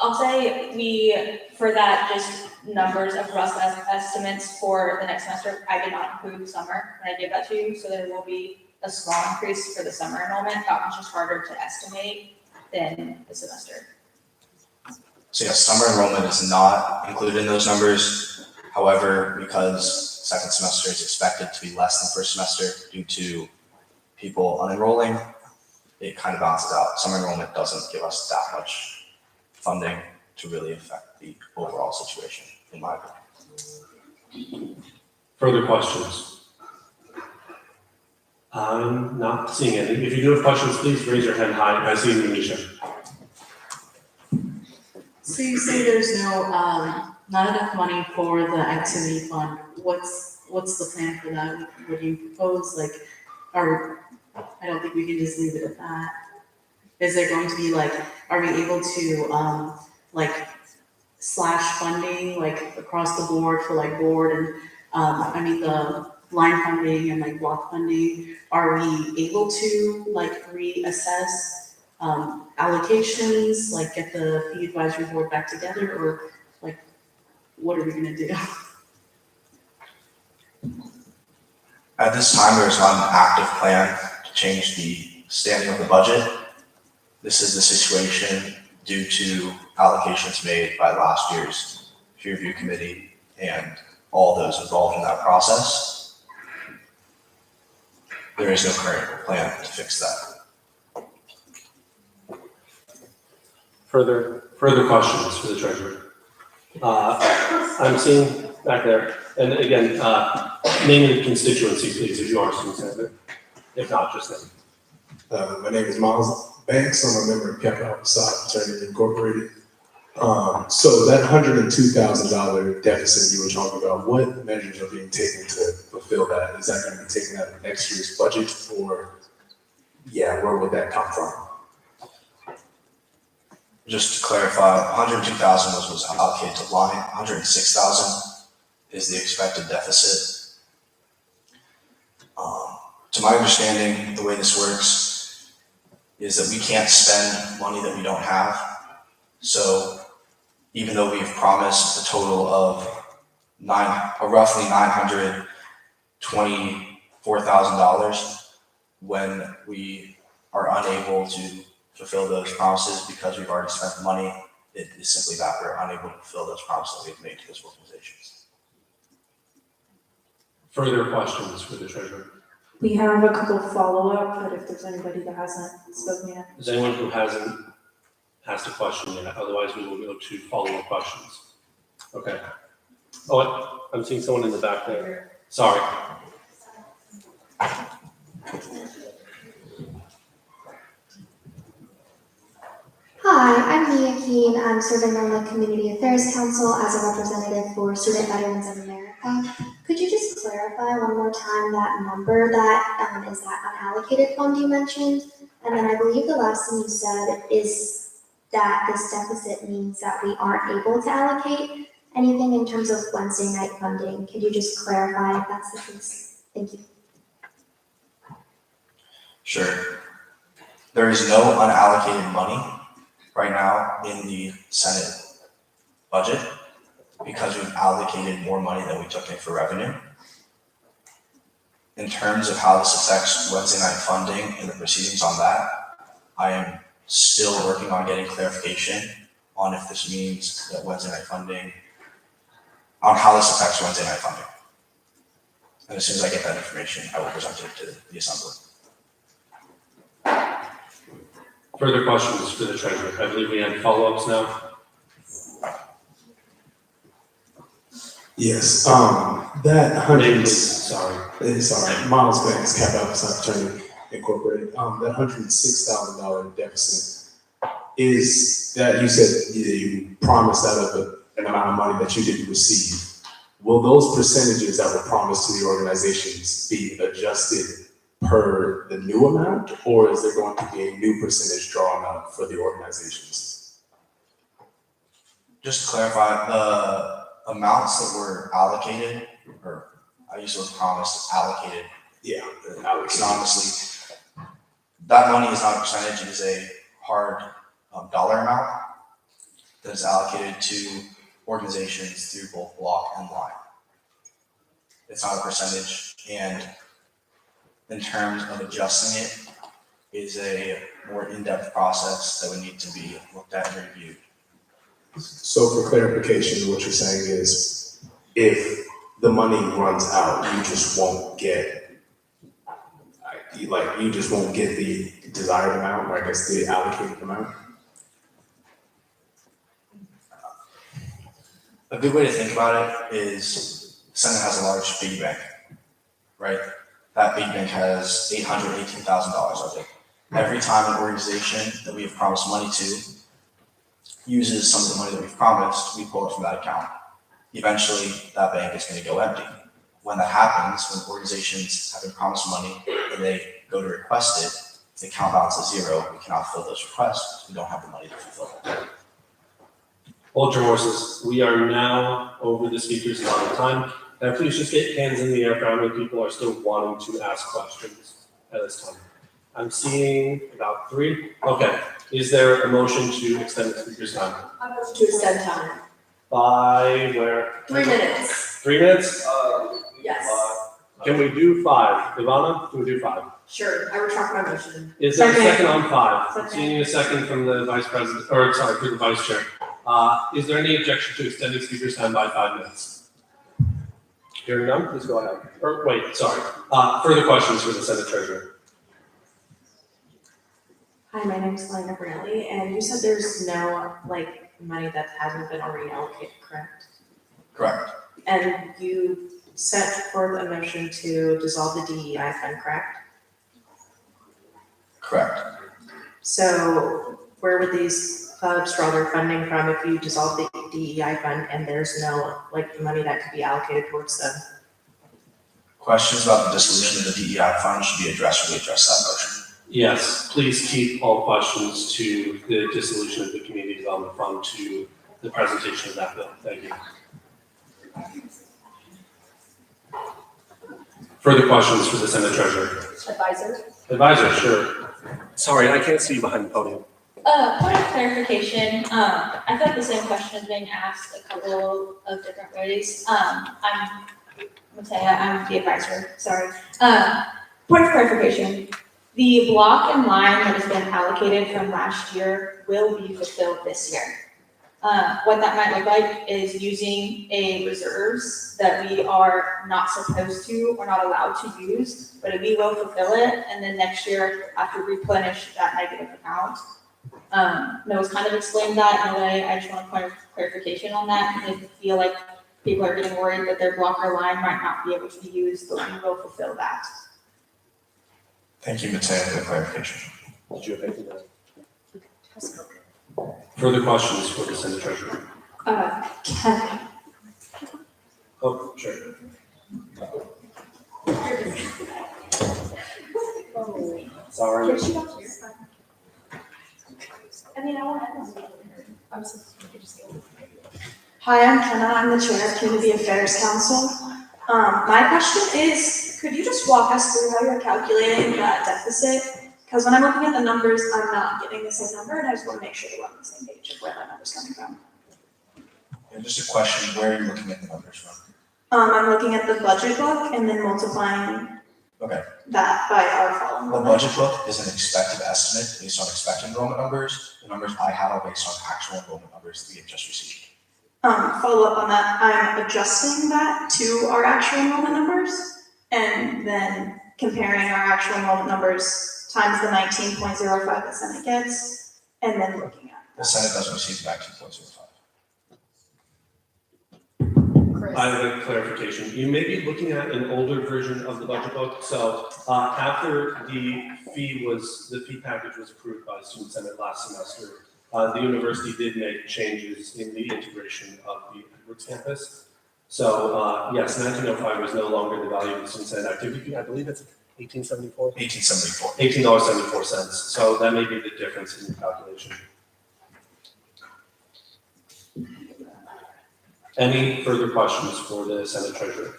I'll say for that, just numbers of rough estimates for the next semester, I did not include summer when I gave that to you, so there will be a small increase for the summer enrollment. That one's just harder to estimate than the semester. So yes, summer enrollment is not included in those numbers. However, because second semester is expected to be less than first semester due to people unenrolling, it kind of balances out. Summer enrollment doesn't give us that much funding to really affect the overall situation, in my opinion. Further questions? I'm not seeing any. If you do have questions, please raise your hand high. I see Nisha. So you say there's not enough money for the activity fund. What's the plan for that? What do you propose? I don't think we can just leave it at that. Is there going to be are we able to slash funding across the board for board and the line funding and block funding? Are we able to reassess allocations, get the fee advisory board back together, or what are we gonna do? At this time, there's not an active plan to change the standing of the budget. This is the situation due to allocations made by last year's peer review committee and all those involved in that process. There is no current plan to fix that. Further questions for the treasurer? I'm seeing back there, and again, name and constituency, please, if you are student senator. If not, just name. My name is Miles Banks. I'm a member of Kappa Alpha Psi Fraternity Incorporated. So that $102,000 deficit you were talking about, what measures are being taken to fulfill that? Is that going to be taken out of next year's budget, or where would that come from? Just to clarify, 102,000 was allocated to line, 106,000 is the expected deficit. To my understanding, the way this works is that we can't spend money that we don't have. So even though we've promised a total of roughly $924,000, when we are unable to fulfill those promises because we've already spent the money, it is simply that we're unable to fulfill those promises that we've made to those organizations. Further questions for the treasurer? We have a couple follow-up, but if there's anybody that hasn't spoken yet. Is anyone who hasn't asked a question yet? Otherwise, we will go to follow-up questions. Okay. Oh, I'm seeing someone in the back there. Sorry. Hi, I'm Mia Keene. I'm serving on the Community Affairs Council as a representative for Student Veterans of America. Could you just clarify one more time that number that is that unallocated fund you mentioned? And then I believe the last thing you said is that this deficit means that we aren't able to allocate anything in terms of Wednesday night funding. Could you just clarify if that's the case? Thank you. Sure. There is no unallocated money right now in the Senate budget because we've allocated more money than we took in for revenue. In terms of how this affects Wednesday night funding and the proceedings on that, I am still working on getting clarification on if this means that Wednesday night funding, on how this affects Wednesday night funding. And as soon as I get that information, I will present it to the Assembly. Further questions for the treasurer? I believe we have follow-ups now. Yes, that Sorry. Sorry, Miles Banks, Kappa Alpha Psi Fraternity Incorporated. That $106,000 deficit, is that, you said you promised out of an amount of money that you didn't receive. Will those percentages that were promised to the organizations be adjusted per the new amount, or is there going to be a new percentage draw amount for the organizations? Just to clarify, the amounts that were allocated, or I used the word promised, allocated. Yeah, anonymously. That money is not a percentage, it is a hard dollar amount that is allocated to organizations through both block and line. It's not a percentage, and in terms of adjusting it is a more in-depth process that would need to be looked at and reviewed. So for clarification, what you're saying is if the money runs out, you just won't get the desired amount, or I guess the allocated amount? A good way to think about it is the Senate has a large piggy bank, right? that big bank has $818,000 of it. Every time an organization that we have promised money to uses some of the money that we've promised, we pull it from that account. Eventually, that bank is going to go empty. When that happens, when organizations have been promised money and they go to request it, if the account balance is zero, we cannot fill those requests. We don't have the money to fulfill them. Hold your horses. We are now over the speaker's allotted time. And please just get hands in the air for how many people are still wanting to ask questions at this time. I'm seeing about 3. Okay. Is there a motion to extend the speaker's time? To extend time. By where? 3 minutes. 3 minutes? Yes. Can we do 5? Ivana, can we do 5? Sure, I retract my motion. Is there a second on 5? Second. Seeing a second from the vice president, or sorry, from the vice chair. Is there any objection to extending speaker's time by 5 minutes? Hearing none, please go ahead. Or wait, sorry. Further questions for the Senate Treasurer? Hi, my name is Elena Bradley, and you said there's no, money that hasn't been already allocated, correct? Correct. And you set forth a motion to dissolve the DEI fund, correct? Correct. So where would these clubs draw their funding from if you dissolve the DEI fund and there's no, money that could be allocated towards them? Questions about the dissolution of the DEI fund should be addressed when we address that motion. Yes, please keep all questions to the dissolution of the Community Development Fund to the presentation of that bill. Thank you. Further questions for the Senate Treasurer? Advisor. Advisor, sure. Sorry, I can't see you behind the podium. Point of clarification, I thought the same question is being asked a couple of different ways. I'm Matea, I'm the advisor, sorry. Point of clarification, the block and line that has been allocated from last year will be fulfilled this year. What that might look like is using a reserves that we are not supposed to or not allowed to use, but we will fulfill it, and then next year have to replenish that negative amount. Noah's kind of explained that in a way. I just want a point of clarification on that, because I feel like people are getting worried that their blocker line might not be able to be used, but we will fulfill that. Thank you, Matea, for the clarification. Did you have anything else? Further questions for the Senate Treasurer? Kevin. Oh, sure. Sorry. Hi, I'm Kenna. I'm the chair of Community Affairs Council. My question is, could you just walk us through how you're calculating that deficit? Because when I'm looking at the numbers, I'm not getting the same number, and I just want to make sure that we're on the same page of where that number's coming from. And just a question, where are you looking at the numbers from? I'm looking at the budget book and then multiplying Okay. that by our fall The enrollment. budget book is an expected estimate based on expected enrollment numbers. The numbers I have are based on actual enrollment numbers that we have just received. Follow up on that, I'm adjusting that to our actual enrollment numbers and then comparing our actual enrollment numbers times the 19.05 the Senate gets, and then looking at. The Senate doesn't receive 19.05. I have a clarification. You may be looking at an older version of the budget book. So after the fee package was approved by Student Senate last semester, the university did make changes in the integration of the Edwards campus. So yes, 1905 is no longer the value of the Student Senate activity fee. I believe it's $18.74. $18.74. So that may be the difference in the calculation. Any further questions for the Senate Treasurer?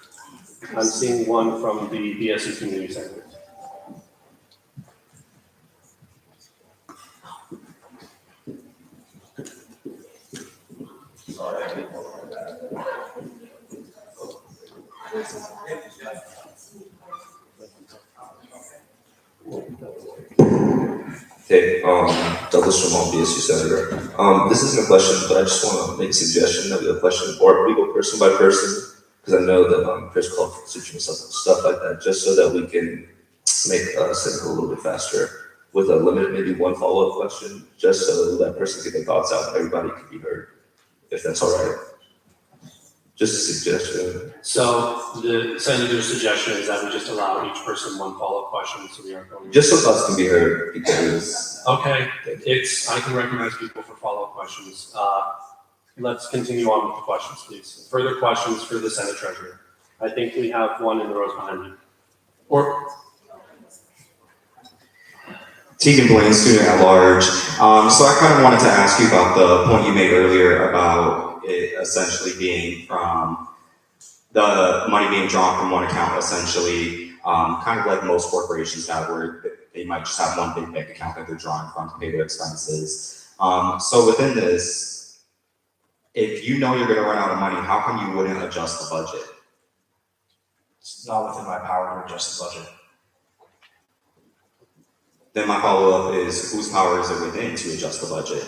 I'm seeing one from the BSU Community Center. Hey, Douglas Ramon, BSU Senator. This isn't a question, but I just want to make a suggestion that we have a question, or we go person by person, because I know that Chris called for stuff like that, just so that we can make Senate a little bit faster with a limited, maybe one follow-up question, just so that person can get their thoughts out, everybody can be heard, if that's all right. Just a suggestion. So the senator's suggestion is that we just allow each person one follow-up question, so we aren't going. Just so thoughts can be heard, because. Okay, I can recognize people for follow-up questions. Let's continue on with the questions, please. Further questions for the Senate Treasurer? I think we have one in the rows behind me. Or Tegan Blaine, student at large. So I kind of wanted to ask you about the point you made earlier about it essentially being from the money being drawn from one account, essentially, kind of like most corporations have, where they might just have one big bank account that they're drawing from to pay their expenses. So within this, if you know you're going to run out of money, how come you wouldn't adjust the budget? It's not within my power to adjust the budget. Then my follow-up is, whose power is it within to adjust the budget?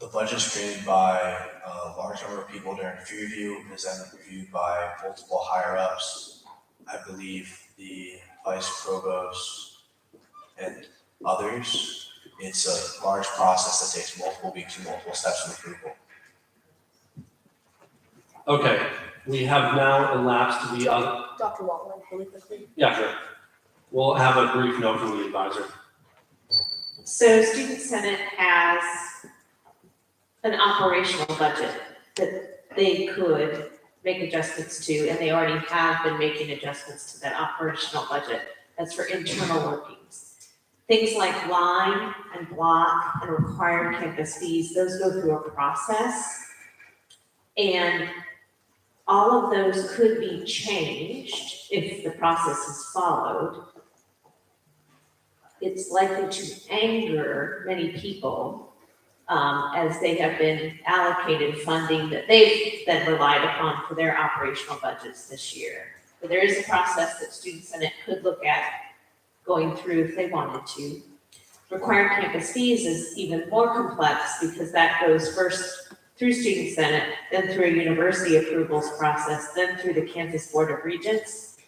The budget is created by a large number of people during a fee review. It is then reviewed by multiple higher-ups. I believe the vice provost and others. It's a large process that takes multiple weeks and multiple steps of approval. okay, we have now elapsed the other. Dr. Waltman, really quickly. Yeah, sure. We'll have a brief note from the advisor. So Student Senate has an operational budget that they could make adjustments to, and they already have been making adjustments to that operational budget. That's for internal workings. Things like line and block and required campus fees, those go through a process. And all of those could be changed if the process is followed. It's likely to anger many people as they have been allocated funding that they've then relied upon for their operational budgets this year. But there is a process that Student Senate could look at going through if they wanted to. Required campus fees is even more complex because that goes first through Student Senate, then through a university approvals process, then through the Campus Board of Regents.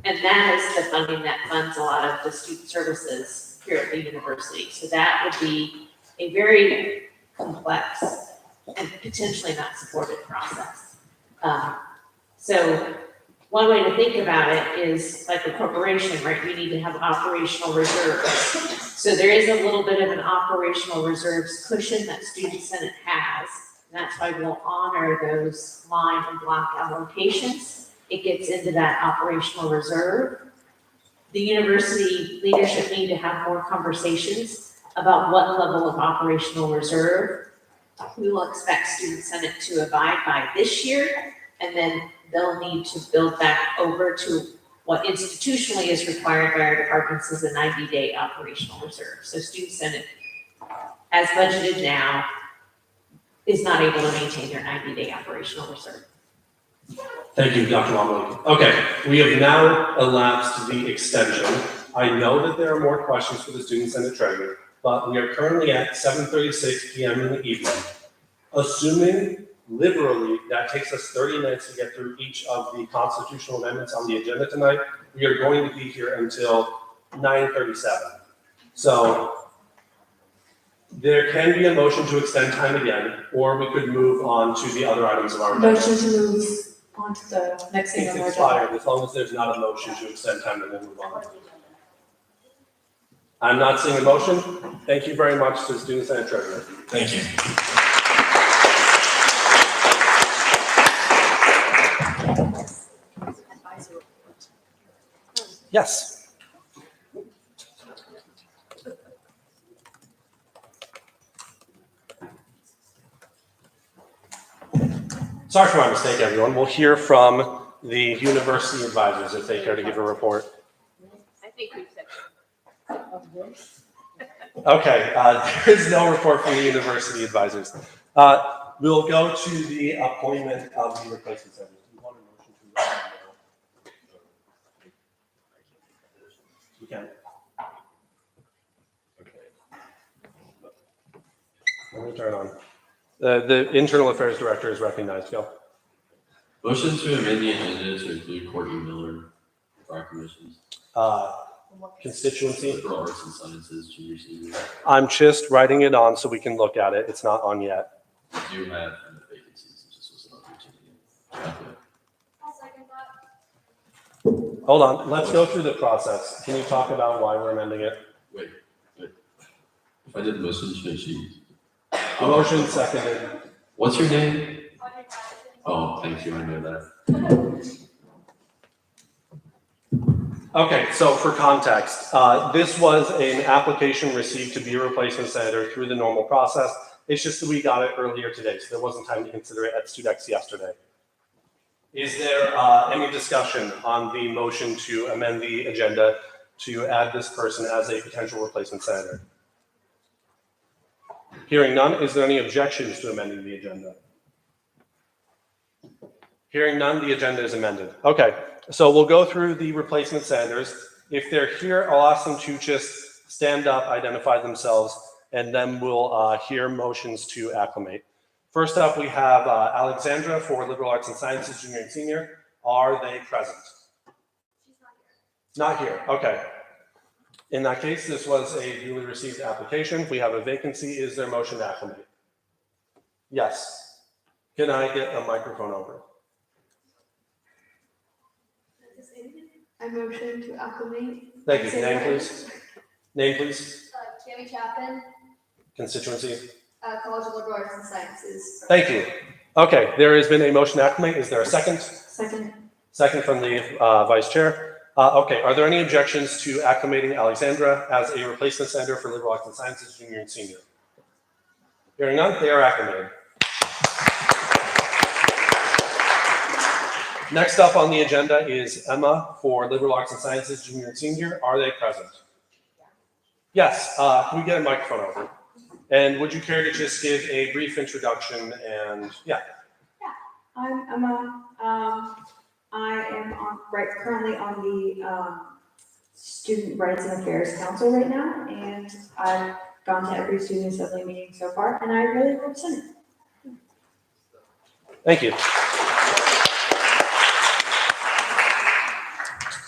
And that is the funding that funds a lot of the student services here at the university. So that would be a very complex and potentially not supported process. So one way to think about it is like a corporation, right? We need to have operational reserves. So there is a little bit of an operational reserves cushion that Student Senate has. And that's why we'll honor those line and block allocations. It gets into that operational reserve. The university leadership need to have more conversations about what level of operational reserve we will expect Student Senate to abide by this year, and then they'll need to build back over to what institutionally is required by our departments is a 90-day operational reserve. So Student Senate, as budgeted now, is not able to maintain their 90-day operational reserve. Thank you, Dr. Wamley. Okay, we have now elapsed the extension. I know that there are more questions for the Student Senate Treasurer, but we are currently at 7:36 p.m. in the evening. Assuming liberally that takes us 30 minutes to get through each of the constitutional amendments on the agenda tonight, we are going to be here until 9:37. So there can be a motion to extend time again, or we could move on to the other items of our agenda. Motion to move on to the next thing It's on our agenda. expired, as long as there's not a motion to extend time, then we'll move on. I'm not seeing a motion. Thank you very much to the Student Senate Treasurer. Thank you. Yes. Sorry for my mistake, everyone. We'll hear from the university advisors if they care to give a report. I think we've said. Okay, there is no report from the university advisors. We'll go to the appointment of the replacement senators. Do you want a motion to? You can. Let me turn on. The internal affairs director is recognized. Go. Motion to amend the agenda to include Courtney Miller for our commissions. Constituency. Liberal arts and sciences, junior senior. I'm just writing it on so we can look at it. It's not on yet. We do have vacancies, it just wasn't on the Hold on, let's go through the process. Can you talk about why we're amending it? Wait. If I did the motion, should she? Motion seconded. What's your name? Oh, thank you, I know that. Okay, so for context, this was an application received to be a replacement senator through the normal process. It's just that we got it earlier today, so there wasn't time to consider it at Studex yesterday. Is there any discussion on the motion to amend the agenda to add this person as a potential replacement senator? Hearing none, is there any objections to amending the agenda? Hearing none, the agenda is amended. Okay, so we'll go through the replacement senators. If they're here, I'll ask them to just stand up, identify themselves, and then we'll hear motions to acclimate. First up, we have Alexandra for Liberal Arts and Sciences, junior and senior. Are they present? Not here, okay. In that case, this was a duly received application. We have a vacancy. Is there a motion to acclimate? Yes. Can I get a microphone over? I motion to acclimate. Thank you. Name, please. Name, please. Tammy Chapin, Constituency. College of Liberal Arts and Sciences. Thank you. Okay, there has been a motion to acclimate. Is there a second? Second. Second from the vice chair. Okay, are there any objections to acclimating Alexandra as a replacement senator for Liberal Arts and Sciences, junior and senior? Hearing none, they are acclimated. Next up on the agenda is Emma for Liberal Arts and Sciences, junior and senior. Are they present? Yes, can we get a microphone over? And would you care to just give a brief introduction and, yeah. I'm Emma. I am currently on the Student Rights and Affairs Council right now, and I've gone to every student assembly meeting so far, and I really represent it. Thank you.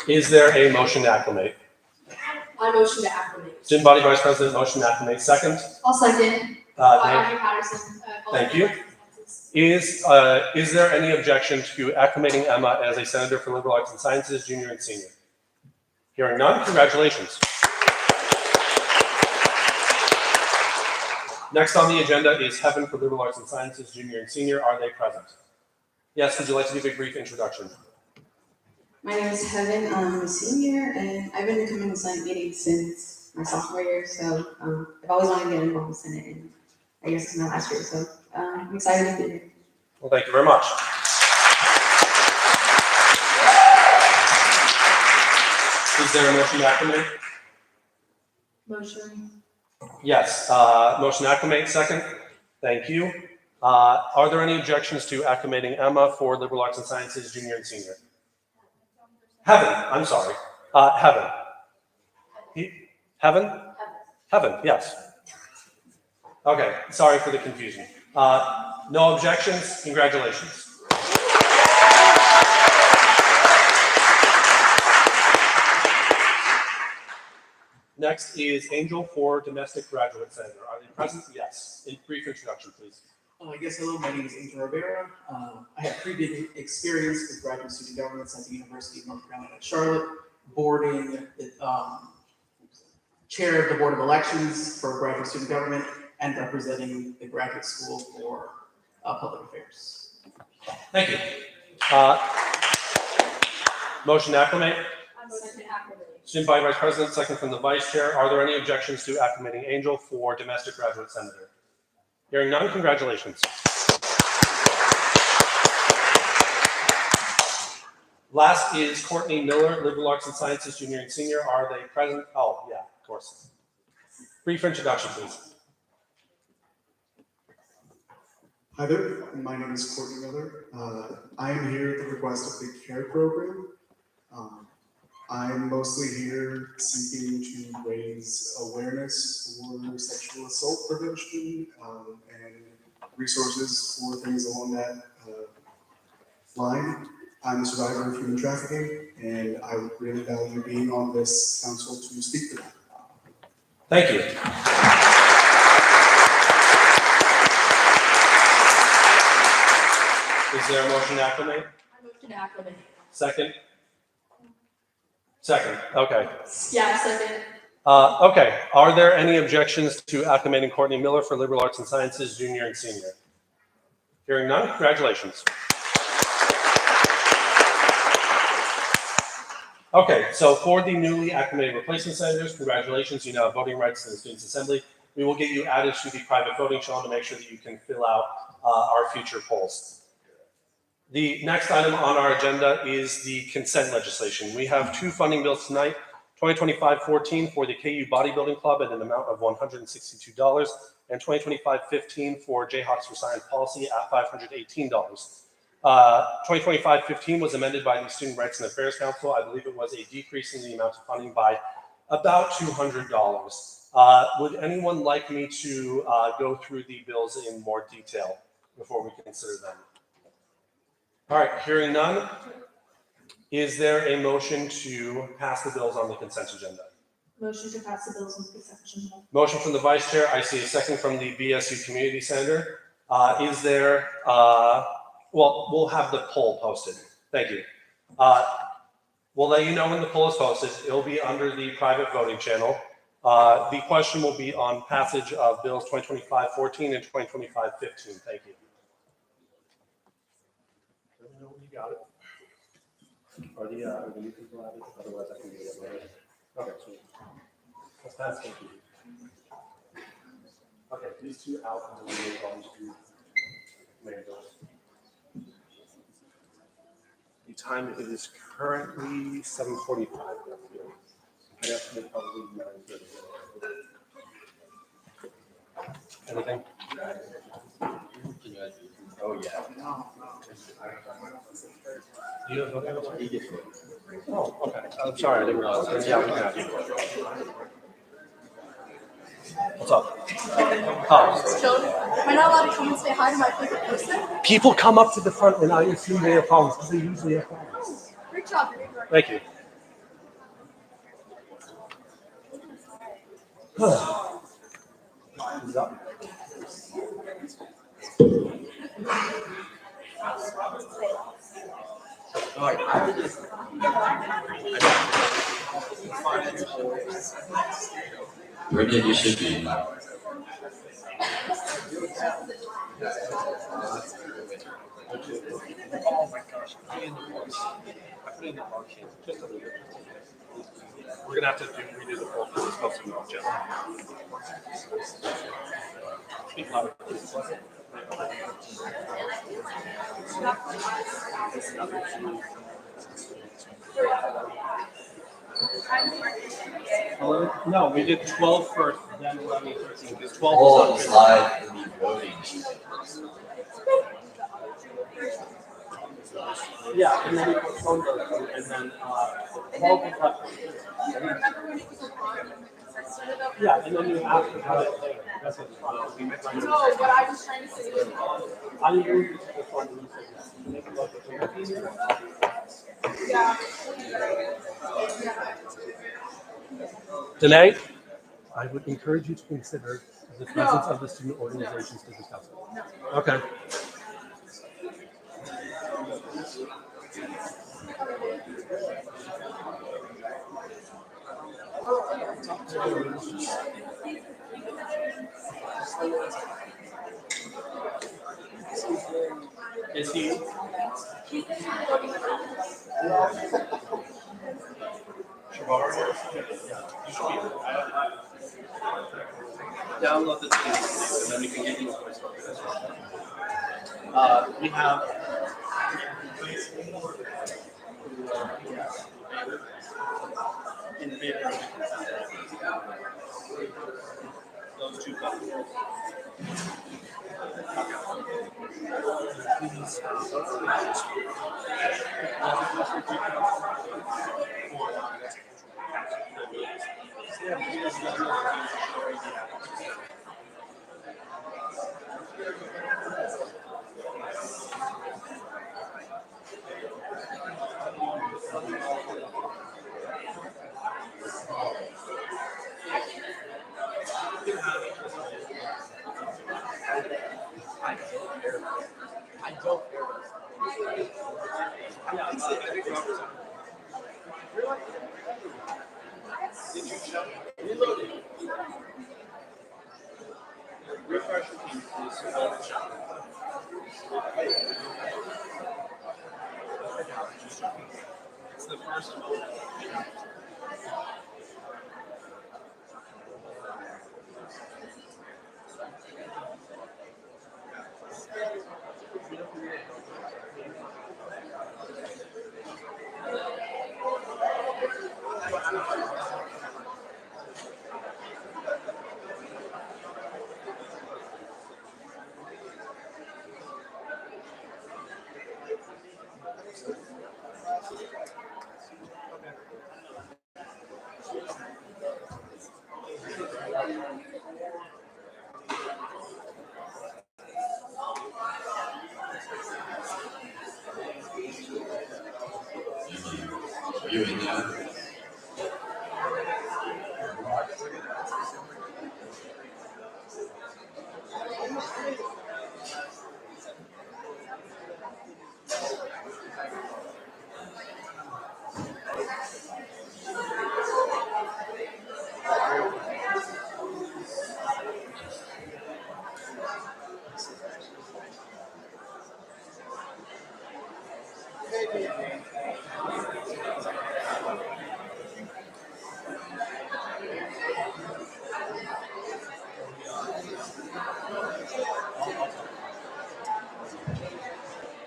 Is there a motion to acclimate? I motion to acclimate. Student Body Vice President, motion to acclimate. Second? I'll second. Audrey Patterson. Thank you. Is there any objection to acclimating Emma as a senator for Liberal Arts and Sciences, junior and senior? Hearing none, congratulations. Next on the agenda is Heaven for Liberal Arts and Sciences, junior and senior. Are they present? Yes, would you like to give a brief introduction? My name is Heaven, I'm a senior, and I've been coming to Senate meetings since my sophomore year, so I've always wanted to get involved in Senate, and I guess it's my last year, so I'm excited to be here. Well, thank you very much. Is there a motion to acclimate? Motion. Yes, motion to acclimate, second. Thank you. Are there any objections to acclimating Emma for Liberal Arts and Sciences, junior and senior? Heaven, I'm sorry. Heaven. Heaven? Heaven, yes. Okay, sorry for the confusion. No objections, congratulations. Next is Angel for Domestic Graduate Senator. Are they present? Yes. In brief introduction, please. Yes, hello, my name is Angel Rivera. I have previous experience with graduate student governments at the University of North Carolina at Charlotte, boarding the chair of the Board of Elections for graduate student government and representing the graduate school for public affairs. Thank you. Motion to acclimate? I motion to acclimate. Student Body Vice President, second from the Vice Chair. Are there any objections to acclimating Angel for Domestic Graduate Senator? Hearing none, congratulations. Last is Courtney Miller, Liberal Arts and Sciences, junior and senior. Are they present? Oh, yeah, of course. Brief introduction, please. Hi there, my name is Courtney Miller. I am here at the request of the CARE program. I'm mostly here seeking to raise awareness for sexual assault prevention and resources for things along that line. I'm a survivor of human trafficking, and I would really value being on this council to speak to that. Thank you. Is there a motion to acclimate? I motion to acclimate. Second? Second, okay. Yeah, second. Okay, are there any objections to acclimating Courtney Miller for Liberal Arts and Sciences junior and senior? Hearing none, congratulations. Okay, so for the newly acclimated replacement senators, congratulations, you now have voting rights in the Students' Assembly. We will get you added to the private voting channel to make sure that you can fill out our future polls. The next item on our agenda is the consent legislation. We have two funding bills tonight, 2025-14 for the KU Bodybuilding Club at an amount of $162, and 2025-15 for Jayhawks for Science Policy at $518. 2025-15 was amended by the Student Rights and Affairs Council. I believe it was a decrease in the amount of funding by about $200. Would anyone like me to go through the bills in more detail before we consider them? All right, hearing none. Is there a motion to pass the bills on the consent agenda? Motion to pass the bills on the consent agenda. Motion from the Vice Chair. I see a second from the BSU Community Center. Is there, well, we'll have the poll posted. Thank you. We'll let you know when the poll is posted. It'll be under the private voting channel. The question will be on passage of bills 2025-14 and 2025-15. Thank you. You got it. Are the new people added? Otherwise, I can get it later. Okay, sweet. Let's pass. Thank you. Okay, these two out and then we'll go on to main bills. The time it is currently 7:45. I have to make probably 9:30. Anything? Oh, yeah. You have okay? Oh, okay. I'm sorry, I didn't realize. Yeah, we can have you. What's up? Oh. Am I not allowed to come and say hi to my favorite person? People come up to the front and I assume they have problems because they usually have problems. Great job. Thank you. Who's up? Where did you should be? Oh my gosh, I put it in the bar can just a little bit. We're gonna have to redo the whole thing. It's supposed to be on channel. Speak louder, please. No, we did 12 first, then 11, 13, because 12 All was on on the slide in the voting. Yeah, and then we postponed those two, and then 12 was left. Yeah, and then you asked about it later. That's what we met. No, but I was trying to say it. I agree with this one. Yeah. Danae, I would encourage you to consider the presence of the student organizations to discuss it. Okay. Is he? Shabar? You should be. Download the team, and then we can get you a voice over as well. We have. In favor of those two buttons. I don't care. Are you in now?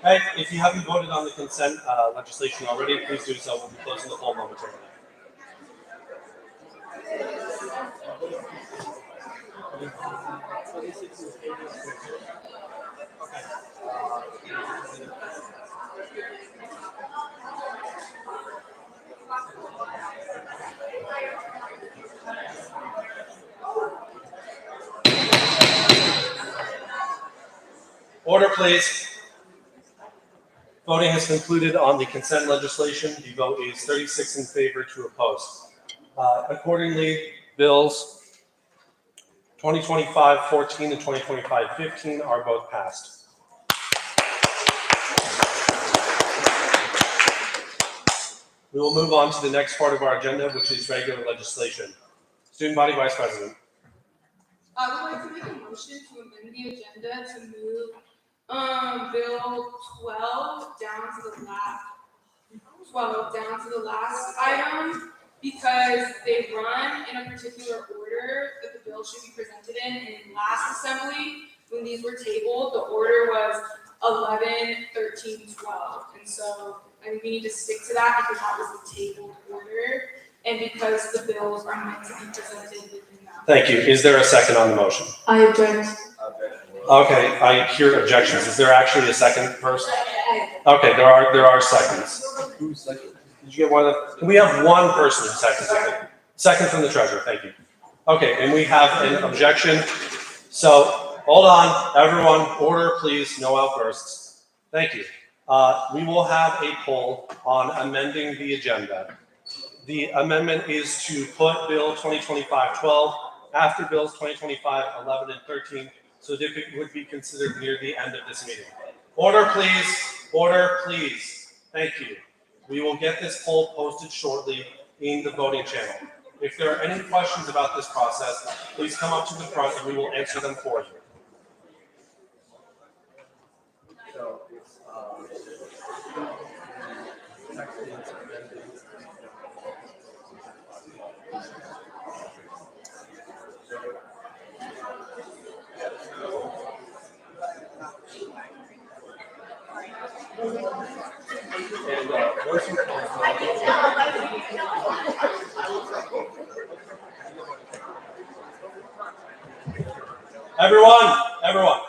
Hey, if you haven't voted on the consent legislation already, please do so. We'll be closing the poll momentarily. Order, please. Voting has concluded on the consent legislation. The vote is 36 in favor, 2 opposed. Accordingly, bills 2025-14 and 2025-15 are both passed. We will move on to the next part of our agenda, which is regular legislation. Student Body Vice President. I would like to make a motion to amend the agenda to move Bill 12 down to the last item because they run in a particular order that the bill should be presented in. And in last assembly, when these were tabled, the order was 11, 13, 12. And so I think we need to stick to that because that was the tabled order and because the bills are meant to be presented within that. Thank you. Is there a second on the motion? I object. Okay, I hear objections. Is there actually a second first? Okay, there are seconds. Who's second? Did you get one of the? Can we have one person who seconds it? Second from the treasurer, thank you. Okay, and we have an objection. So hold on, everyone, order please, no outbursts. Thank you. We will have a poll on amending the agenda. The amendment is to put Bill 2025-12 after Bills 2025-11 and 13, so that it would be considered near the end of this meeting. Order please, order please. Thank you. We will get this poll posted shortly in the voting channel. If there are any questions about this process, please come up to the front and we will answer them for you. Everyone,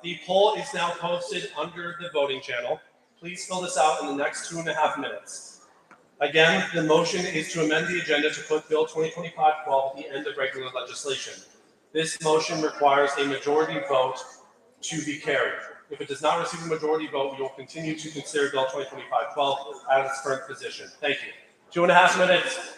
the poll is now posted under the voting channel. Please fill this out in the next 2.5 minutes. Again, the motion is to amend the agenda to put Bill 2025-12 at the end of regular legislation. This motion requires a majority vote to be carried. If it does not receive a majority vote, we will continue to consider Bill 2025-12 at its current position. Thank you. 2.5 minutes.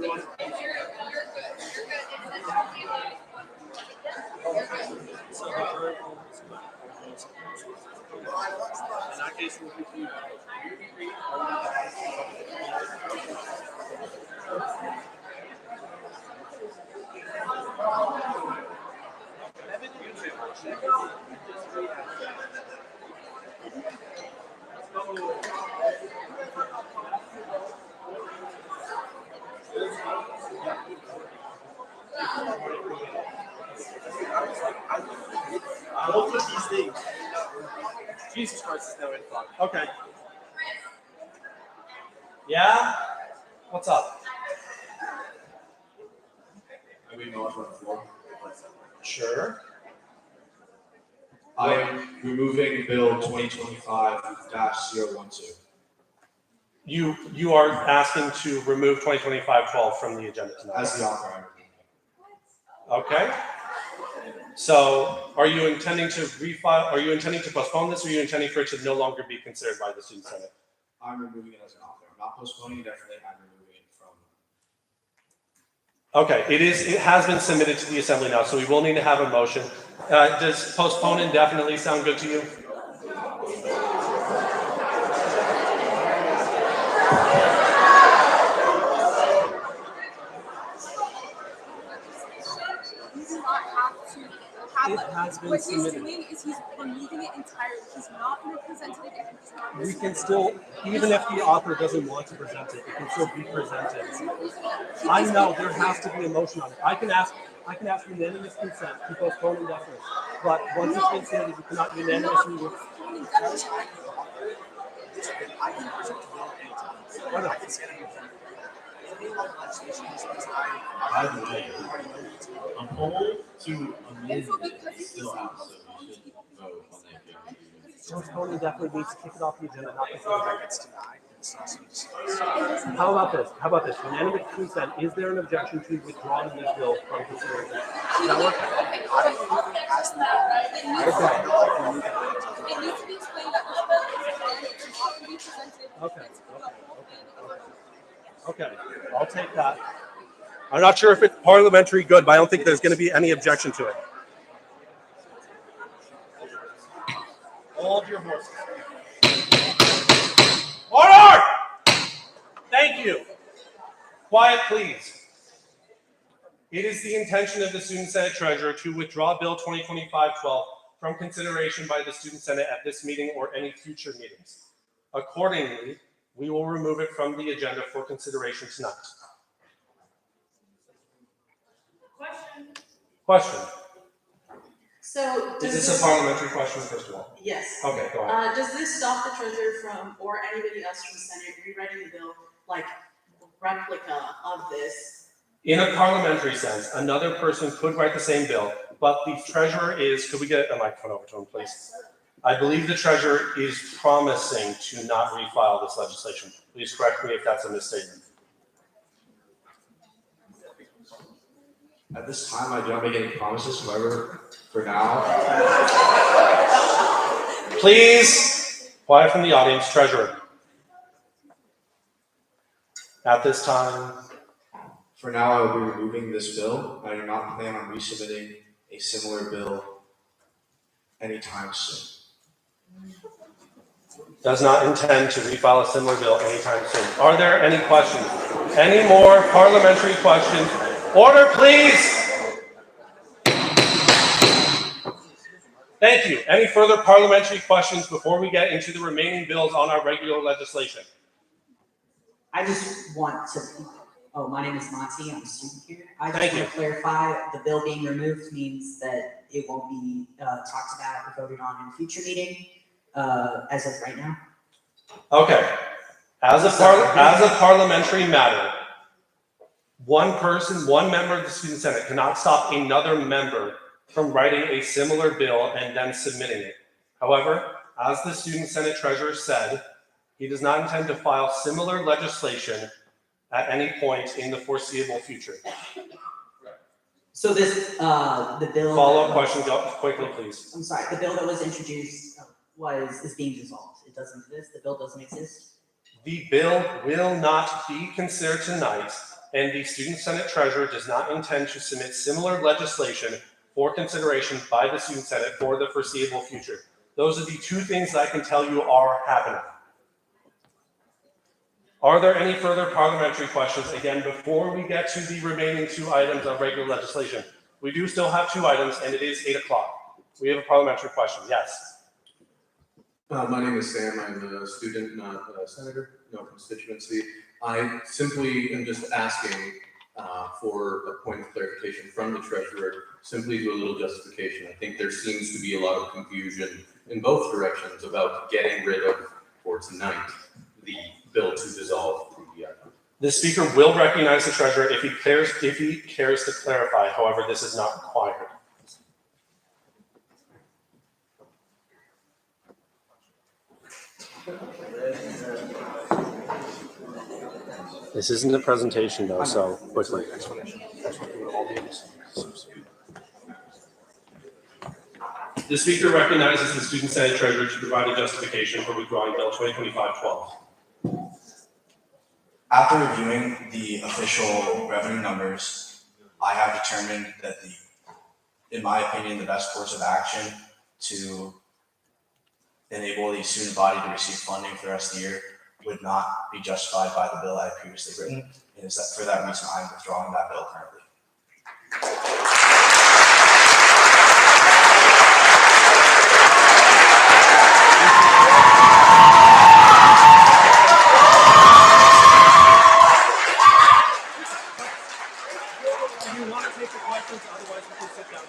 In that case, we'll give you. Both of these things. Jesus Christ is never fun. Okay. Yeah? What's up? I mean, on the floor. Sure. I am removing Bill 2025-012. You are asking to remove 2025-12 from the agenda tonight. As the author. Okay. So are you intending to refile, are you intending to postpone this, or are you intending for it to no longer be considered by the student senate? I'm removing it as an author. I'm not postponing it, definitely. I'm removing it from. Okay, it has been submitted to the assembly now, so we will need to have a motion. Does postpone indefinitely sound good to you? It has been what submitted. he's doing is he's removing it entirely. He's not going to present it again. He's not We can still, even if the author doesn't want to present it, it can still be presented. I know there has to be a motion on it. I can ask unanimous consent to postpone indefinitely, but once it's been submitted, you cannot unanimously. I can present the bill anytime. Why not? I can say anything. By the way, a poll to amend is still out, so we should vote on that. Postpone indefinitely means to kick it off the agenda, not consider it. It's denied. It's also just. How about this? How about this? Unanimous consent. Is there an objection to withdrawing this bill from consideration? Does that work? It needs to be explained that this bill is not going to be presented. Okay, I'll take that. I'm not sure if it's parliamentary good, but I don't think there's going to be any objection to it. Hold your horses. Order! Thank you. Quiet, please. It is the intention of the Student Senate Treasurer to withdraw Bill 2025-12 from consideration by the Student Senate at this meeting or any future meetings. Accordingly, we will remove it from the agenda for consideration tonight. Question. So Is does this a parliamentary question, first of all? Yes. Okay, go ahead. Does this stop the treasurer from, or anybody else from the Senate, rewriting the bill, like replica of this? In a parliamentary sense, another person could write the same bill, but the treasurer is, could we get a microphone over to him, please? I believe the treasurer is promising to not refile this legislation. Please correct me if that's a misstatement. At this time, I do not make any promises, however, for now. Please, quiet from the audience, treasurer. At this time. For now, I will be removing this bill. I do not plan on resubmitting a similar bill anytime soon. Does not intend to refile a similar bill anytime soon. Are there any questions? Any more parliamentary questions? Order, please. Thank you. Any further parliamentary questions before we get into the remaining bills on our regular legislation? I just want to, my name is Monty, I'm a student here. I just Thank want you. to clarify, the bill being removed means that it won't be talked about or voted on in a future meeting, as of right now. Okay. As a parliamentary matter, one member of the Student Senate cannot stop another member from writing a similar bill and then submitting it. However, as the Student Senate Treasurer said, he does not intend to file similar legislation at any point in the foreseeable future. So this, the bill. Follow-up question, go quickly, please. I'm sorry, the bill that was introduced is being dissolved. It doesn't exist, the bill doesn't exist. The bill will not be considered tonight and the Student Senate Treasurer does not intend to submit similar legislation for consideration by the Student Senate for the foreseeable future. Those are the two things that I can tell you are happening. Are there any further parliamentary questions? Again, before we get to the remaining two items of regular legislation, we do still have two items, and it is 8 o'clock. We have a parliamentary question. Yes. My name is Sam. I'm a student, not a senator, no constituency. I simply am just asking for a point of clarification from the treasurer, simply do a little justification. I think there seems to be a lot of confusion in both directions about getting rid of, for tonight, the bill to dissolve the DEI. The speaker will recognize the treasurer if he cares to clarify. However, this is not required. This isn't a presentation though, so quickly. The speaker recognizes the Student Senate Treasurer to provide a justification for withdrawing Bill 2025-12. After reviewing the official revenue numbers, I have determined that in my opinion, the best course of action to enable the student body to receive funding for the rest of the year would not be justified by the bill I had previously written. And is that for that reason I'm withdrawing that bill currently. Do you want to take the questions? Otherwise, we can sit down.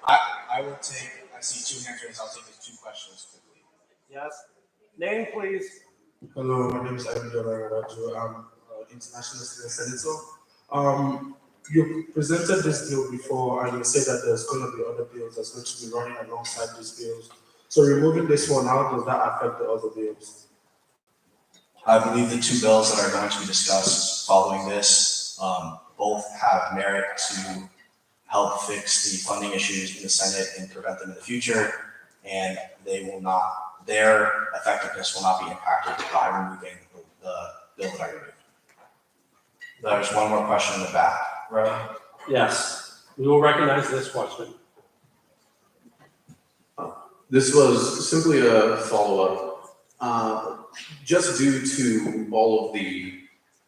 I will take, I see two hands raised, I'll take the two questions quickly. Yes. Name, please. Hello, my name is Abidjola Raju. I'm international student senator. You presented this bill before and you said that there's going to be other bills that's going to be running alongside these bills. So removing this one, how does that affect the other bills? I believe the two bills that are going to be discussed following this both have merit to help fix the funding issues in the Senate and prevent them in the future, and they will not, their effectiveness will not be impacted by removing the bill that I removed. There's one more question in the back, right? Yes. We will recognize this question. This was simply a follow-up. Just due to all of the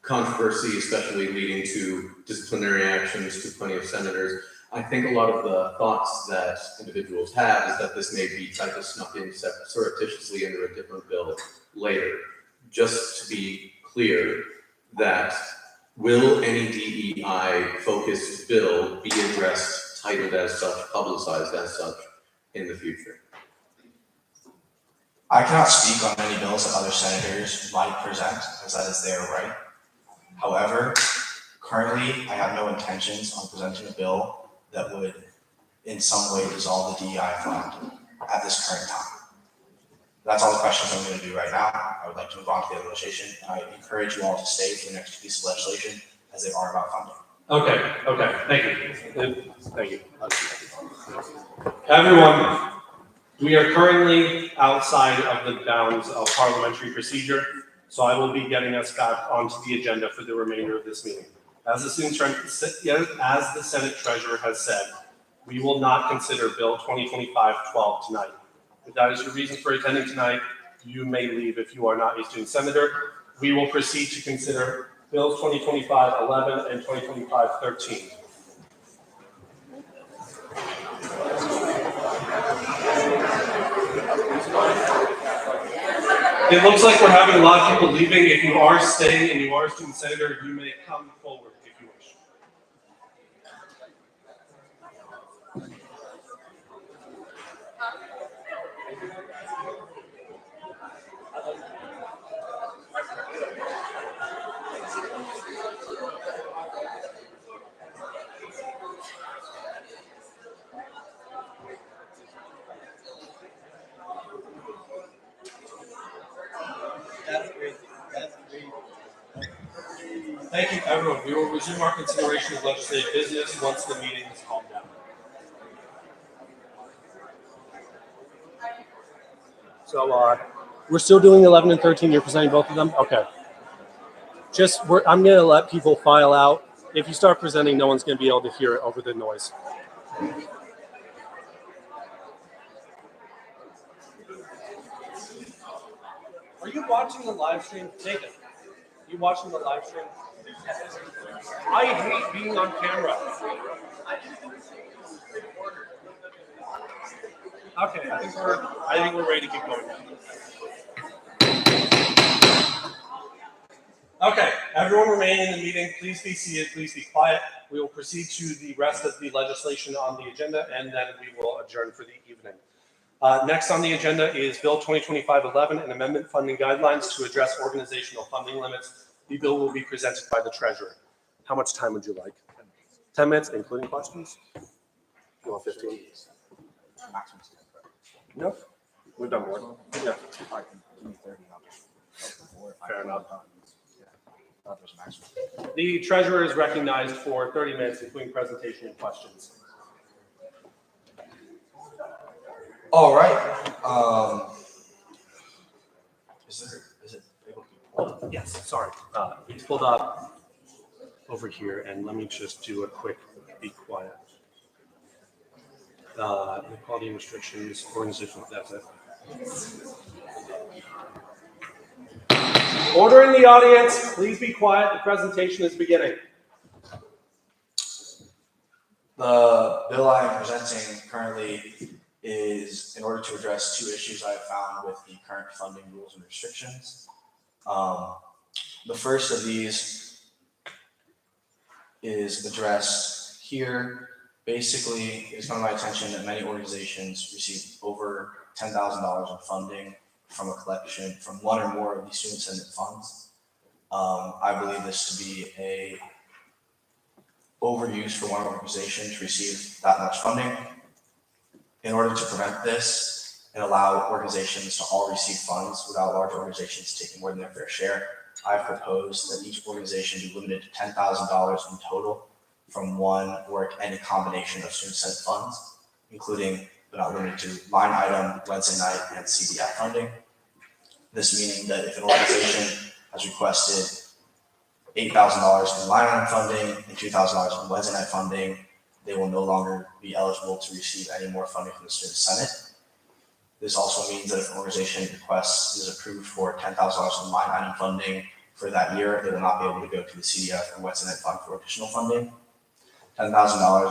controversy, especially leading to disciplinary actions to plenty of senators, I think a lot of the thoughts that individuals have is that this may be kind of snuck in surreptitiously into a different bill later. Just to be clear, that will any DEI-focused bill be addressed, titled as such, publicized as such in the future? I cannot speak on any bills that other senators might present, as that is their right. However, currently, I have no intentions on presenting a bill that would in some way dissolve the DEI fund at this current time. That's all the questions I'm going to do right now. I would like to move on to the other legislation, and I encourage you all to stay for the next piece of legislation as they are about funding. Okay, thank you. Everyone, we are currently outside of the bounds of parliamentary procedure, so I will be getting us back onto the agenda for the remainder of this meeting. As the Senate Treasurer has said, we will not consider Bill 2025-12 tonight. If that is your reason for attending tonight, you may leave if you are not a student senator. We will proceed to consider Bills 2025-11 and 2025-13. It looks like we're having a lot of people leaving. If you are staying and you are a student senator, you may come forward if you wish. Thank you, everyone. We will resume our consideration of legislative business once the meeting has calmed down. So we're still doing 11 and 13. You're presenting both of them? Okay. I'm gonna let people file out. If you start presenting, no one's gonna be able to hear it over the noise. Are you watching the live stream? Nathan, you watching the live stream? I hate being on camera. Okay, I think we're ready to keep going. Okay, everyone remain in the meeting. Please be seated. Please be quiet. We will proceed to the rest of the legislation on the agenda, and then we will adjourn for the evening. Next on the agenda is Bill 2025-11, an amendment funding guidelines to address organizational funding limits. The bill will be presented by the treasurer. How much time would you like? 10 minutes, including questions? You want 15? No, we've done more. Yeah. Fair enough. The treasurer is recognized for 30 minutes, including presentation and questions. All right. Is it able to be pulled up? Yes, sorry. It's pulled up over here, and let me just do a quick be quiet. Equality and restrictions, organizational, that's it. Order in the audience. Please be quiet. The presentation is beginning. The bill I am presenting currently is in order to address two issues I have found with the current funding rules and restrictions. The first of these is addressed here. Basically, it's come to my attention that many organizations receive over $10,000 in funding from a collection from one or more of the student senate funds. I believe this to be a overuse for one organization to receive that much funding. In order to prevent this and allow organizations to all receive funds without large organizations taking more than their fair share, I've proposed that each organization be limited to $10,000 in total from one or any combination of student senate funds, including but not limited to line item, Wednesday night, and CDF funding. This meaning that if an organization has requested $8,000 in line item funding and $2,000 in Wednesday night funding, they will no longer be eligible to receive any more funding from the student senate. This also means that if an organization requests is approved for $10,000 in line item funding for that year, they will not be able to go to the CDF or Wednesday night fund for additional funding. $10,000,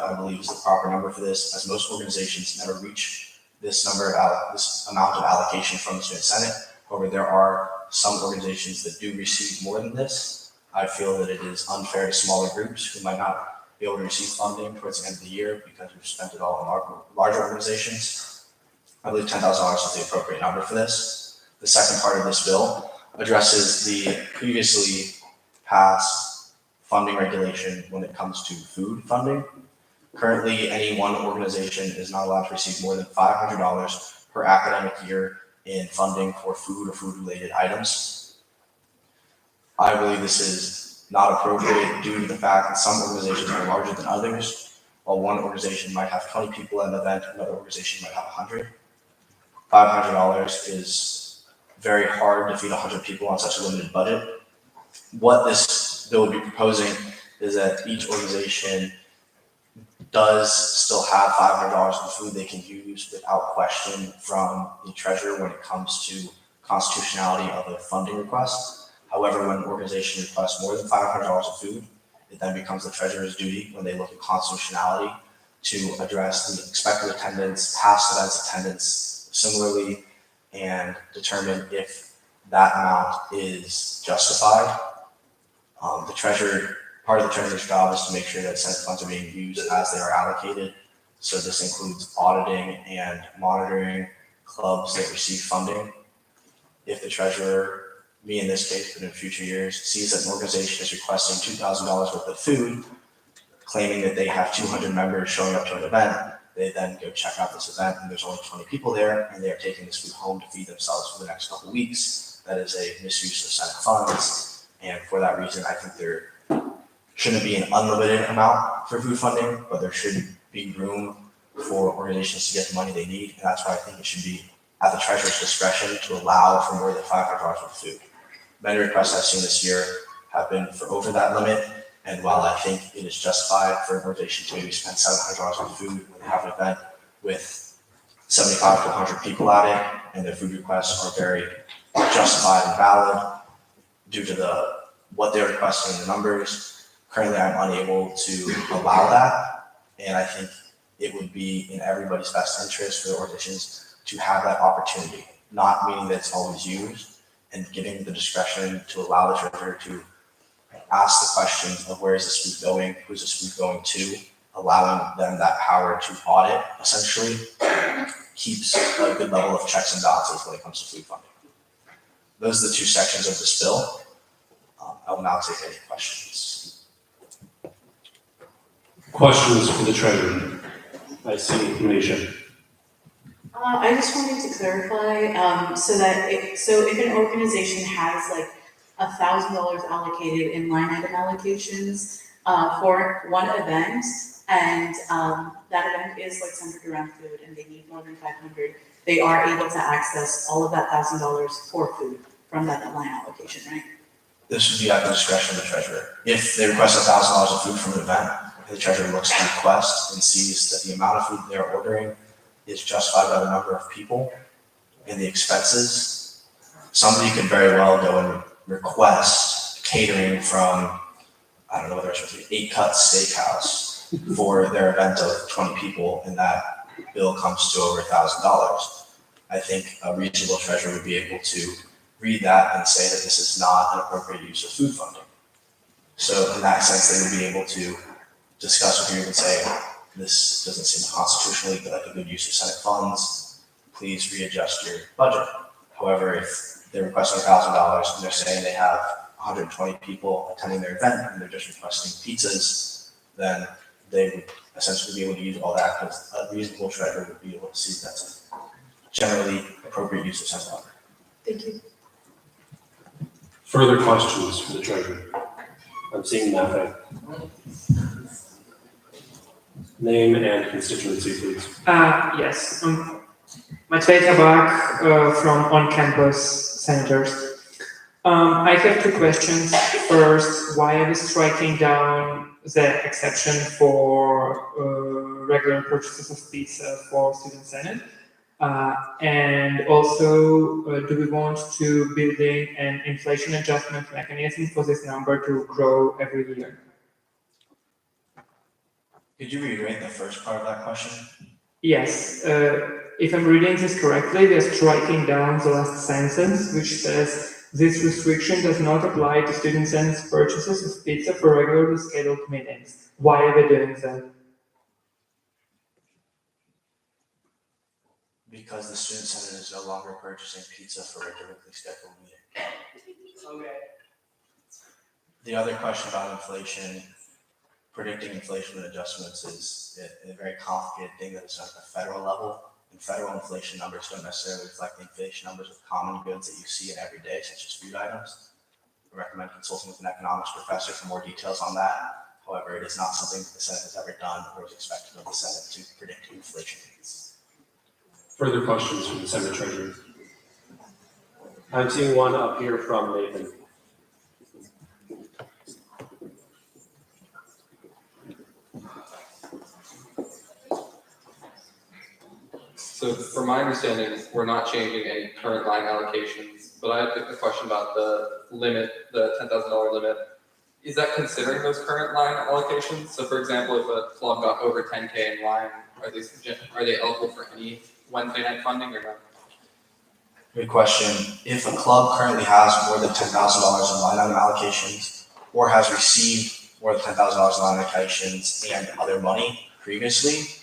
I believe, is the proper number for this, as most organizations never reach this amount of allocation from the student senate. However, there are some organizations that do receive more than this. I feel that it is unfair to smaller groups who might not be able to receive funding towards the end of the year because we've spent it all on larger organizations. I believe $10,000 is the appropriate number for this. The second part of this bill addresses the previously passed funding regulation when it comes to food funding. Currently, any one organization is not allowed to receive more than $500 per academic year in funding for food or food-related items. I believe this is not appropriate due to the fact that some organizations are larger than others. While one organization might have 20 people at an event, another organization might have 100. $500 is very hard to feed 100 people on such a limited budget. What this bill would be proposing is that each organization does still have $500 in food they can use without question from the treasurer when it comes to constitutionality of a funding request. However, when an organization requests more than $500 of food, it then becomes the treasurer's duty when they look at constitutionality to address the expected attendance, past events attendance similarly, and determine if that amount is justified. Part of the treasurer's job is to make sure that Senate funds are being used as they are allocated. So this includes auditing and monitoring clubs that receive funding. If the treasurer, me in this case, but in future years, sees that an organization is requesting $2,000 worth of food, claiming that they have 200 members showing up to an event, they then go check out this event and there's only 20 people there and they are taking this food home to feed themselves for the next couple of weeks. That is a misuse of Senate funds. And for that reason, I think there shouldn't be an unlimited amount for food funding, but there should be room for organizations to get the money they need. And that's why I think it should be at the treasurer's discretion to allow for more than $500 worth of food. Many requests I've seen this year have been for over that limit. And while I think it is justified for an organization to maybe spend $700 on food when they have an event with 75 to 100 people at it, and their food requests are very justified and valid due to what they're requesting in the numbers, currently I'm unable to allow that. And I think it would be in everybody's best interest for the organizations to have that opportunity, not meaning that it's always used, and giving the discretion to allow the treasurer to ask the questions of where is this food going, who's this food going to, allowing them that power to audit essentially keeps a good level of checks and balances when it comes to food funding. Those are the two sections of this bill. I will now take any questions. Questions for the treasurer? I see Manisha. I just wanted to clarify, so if an organization has like $1,000 allocated in line item allocations for one event, and that event is like centered around food, and they need more than 500, they are able to access all of that $1,000 for food from that line allocation, right? This would be at the discretion of the treasurer. If they request $1,000 of food from an event, the treasurer looks at the request and sees that the amount of food they're ordering is justified by the number of people and the expenses, somebody could very well go and request catering from, I don't know whether it's supposed to be 8 Cut Steakhouse for their event of 20 people, and that bill comes to over $1,000. I think a reasonable treasurer would be able to read that and say that this is not an appropriate use of food funding. So in that sense, they would be able to discuss with you and say, this doesn't seem constitutionally like a good use of Senate funds, please readjust your budget. However, if they're requesting $1,000 and they're saying they have 120 people attending their event and they're just requesting pizzas, then they would essentially be able to use all that, because a reasonable treasurer would be able to see that's a generally appropriate use of Senate funds. Thank you. Further questions for the treasurer? I'm seeing nothing. Name and constituency, please. Yes, Matvey Tabak from On Campus Senators. I have 2 questions. First, why are we striking down the exception for regular purchases of pizza for student senate? And also, do we want to build in an inflation adjustment mechanism for this number to grow every year? Could you reiterate the first part of that question? Yes, if I'm reading this correctly, we are striking down the last sentence, which says, this restriction does not apply to student senate purchases of pizza for regularly scheduled meetings. Why are we doing that? Because the student senate is no longer purchasing pizza for regularly scheduled meeting. Okay. The other question about inflation, predicting inflation and adjustments is a very complicated thing that is done at the federal level. And federal inflation numbers don't necessarily reflect the inflation numbers of common goods that you see in every day, such as food items. I recommend consulting with an economics professor for more details on that. However, it is not something that the Senate has ever done or is expected of the Senate to predict inflation rates. Further questions from the Senate treasurer? I'm seeing one up here from Nathan. So from my understanding, we're not changing any current line allocations, but I have a question about the limit, the $10,000 limit. Is that considering those current line allocations? So for example, if a club got over 10K in line, are they eligible for any Wednesday night funding or not? Good question. If a club currently has more than $10,000 in line item allocations, or has received more than $10,000 in line allocations and other money previously,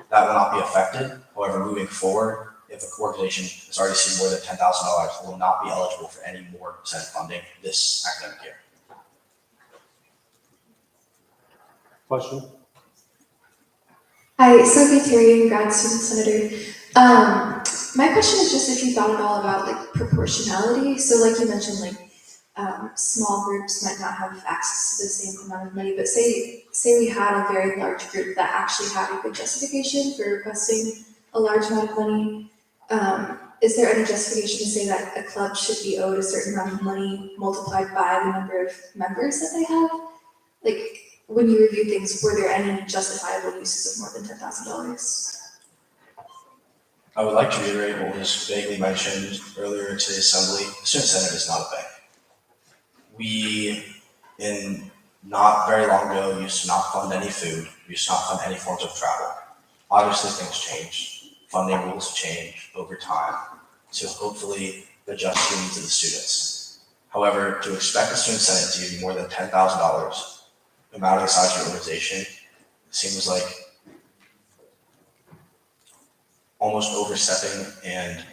that will not be affected. However, moving forward, if an organization has already seen more than $10,000, they will not be eligible for any more Senate funding this academic year. Question? Hi, Sophie Terry, grad student senator. My question is just if you thought at all about like proportionality. So like you mentioned, like small groups might not have access to the same amount of money, but say we had a very large group that actually had a good justification for requesting a large amount of money. is there any justification to say that a club should be owed a certain amount of money multiplied by the number of members that they have? Like, when you review things, were there any justifiable uses of more than $10,000? I would like to reiterate what was vaguely mentioned earlier to the assembly. The Student Senate is not a bank. We, in not very long ago, used to not fund any food, used to not fund any forms of travel. Obviously, things change. Funding rules change over time to hopefully adjust to the needs of the students. However, to expect the Student Senate to give you more than $10,000, no matter the size of your organization, seems like almost overstepping and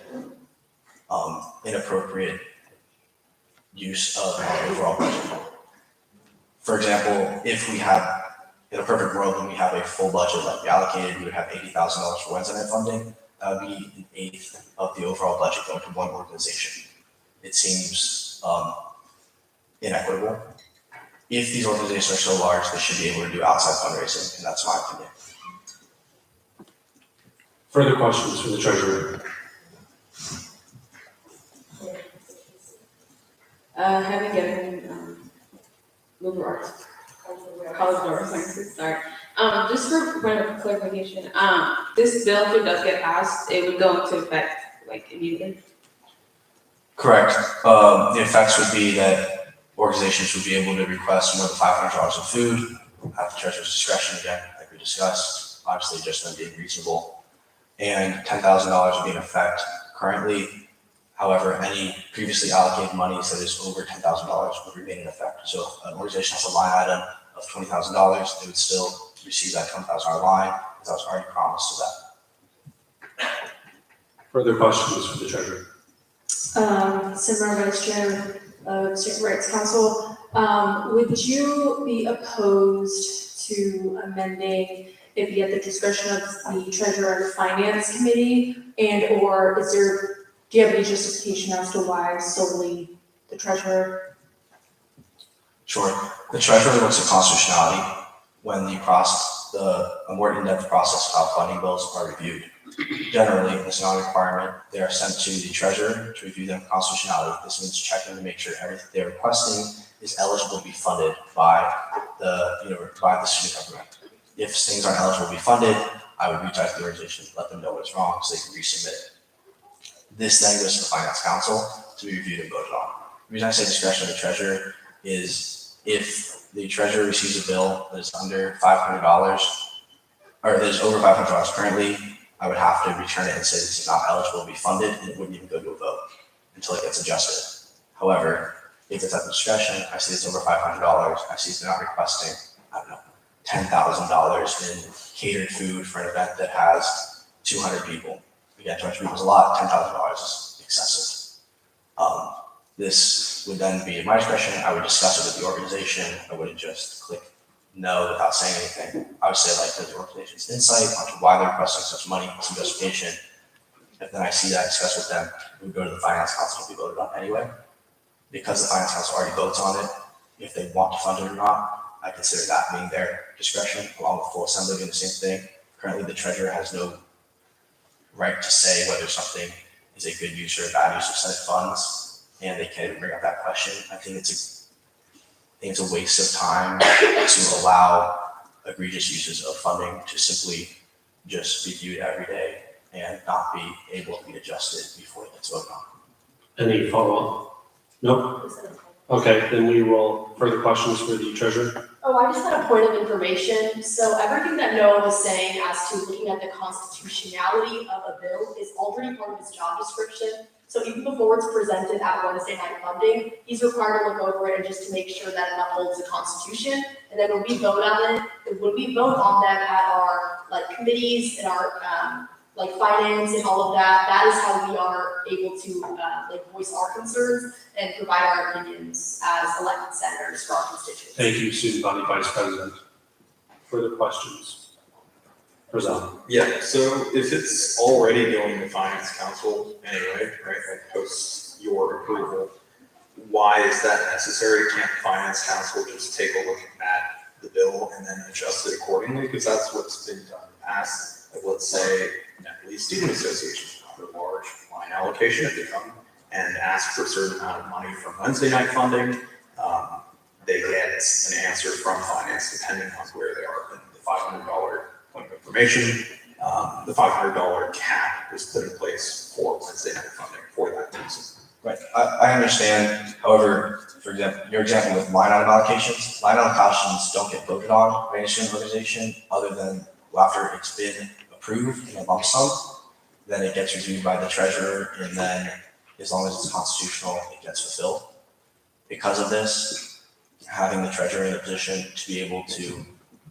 inappropriate use of our overall budget. For example, if we have, in a perfect world, when we have a full budget like we allocated, we would have $80,000 for Wednesday night funding. That would be an eighth of the overall budget going to one organization. It seems inequitable. If these organizations are so large, they should be able to do outside fundraising, and that's my opinion. Further questions for the treasurer? Having given liberal arts, college of arts sciences, sorry. Just for point of clarification, this bill, if it does get passed, it would go into effect like immediately? Correct. The effects would be that organizations would be able to request more than $500 of food at the treasurer's discretion again, like we discussed, obviously just them being reasonable. And $10,000 would be in effect currently. However, any previously allocated monies that is over $10,000 would remain in effect. So if an organization has a line item of $20,000, they would still receive that $20,000 line, because that was already promised to them. Further questions for the treasurer? Similar Vice Chair of Student Rights Council, would you be opposed to amending it be at the discretion of the treasurer of the finance committee, and or do you have any justification as to why solely the treasurer? Sure. The treasurer looks at constitutionality when a more in-depth process of how funding bills are reviewed. Generally, it's not a requirement. They are sent to the treasurer to review them for constitutionality. This means checking to make sure everything they're requesting is eligible to be funded by the student government. If things aren't eligible to be funded, I would reach out to the organization, let them know what's wrong so they can resubmit it. This then goes to the finance council to be reviewed and voted on. The reason I say discretion of the treasurer is if the treasurer receives a bill that is under $500, or that is over $500 currently, I would have to return it and say this is not eligible to be funded, and it wouldn't even go to a vote until it gets adjusted. However, if it's at the discretion, I see it's over $500, I see it's not requesting, I don't know, $10,000 in catered food for an event that has 200 people. Again, 200 people is a lot, $10,000 is excessive. This would then be at my discretion. I would discuss it with the organization. I wouldn't just click no without saying anything. I would say like the organization's insight onto why they're requesting such money, some justification. If then I see that, discuss with them, we would go to the finance council to be voted on anyway. Because the finance council already votes on it, if they want to fund it or not, I consider that being their discretion, along with full assembly doing the same thing. Currently, the treasurer has no right to say whether something is a good use or a bad use of Senate funds, and they can't even bring up that question. I think it's a waste of time to allow egregious uses of funding to simply just be viewed every day and not be able to be adjusted before it gets voted on. Any follow-up? Nope. Okay, then we will, further questions for the treasurer? Oh, I just had a point of information. So everything that Noah was saying as to looking at the constitutionality of a bill is already part of his job description. So even before it's presented at Wednesday night funding, he's required to look over it and just to make sure that it upholds the Constitution. And then when we vote on it, when we vote on them at our committees and our finance and all of that, that is how we are able to voice our concerns and provide our opinions as elected senators for our constituents. Thank you, Student Body Vice President. Further questions? Rosal. Yeah, so if it's already going to finance council anyway, right, like post your approval, why is that necessary? Can't finance council just take a look at the bill and then adjust it accordingly? Because that's what's been done in the past. Like, let's say, Nepalese Student Association, a large line line allocation. If they come and ask for a certain amount of money from Wednesday night funding, they get an answer from finance depending on where they are. And the $500 point of information, the $500 cap was put in place for Wednesday night funding for that reason. Right, I understand. However, for example, your example with line item allocations don't get voted on by any student organization other than after it's been approved in a lump sum. Then it gets reviewed by the treasurer, and then as long as it's constitutional, it gets fulfilled. Because of this, having the treasurer in a position to be able to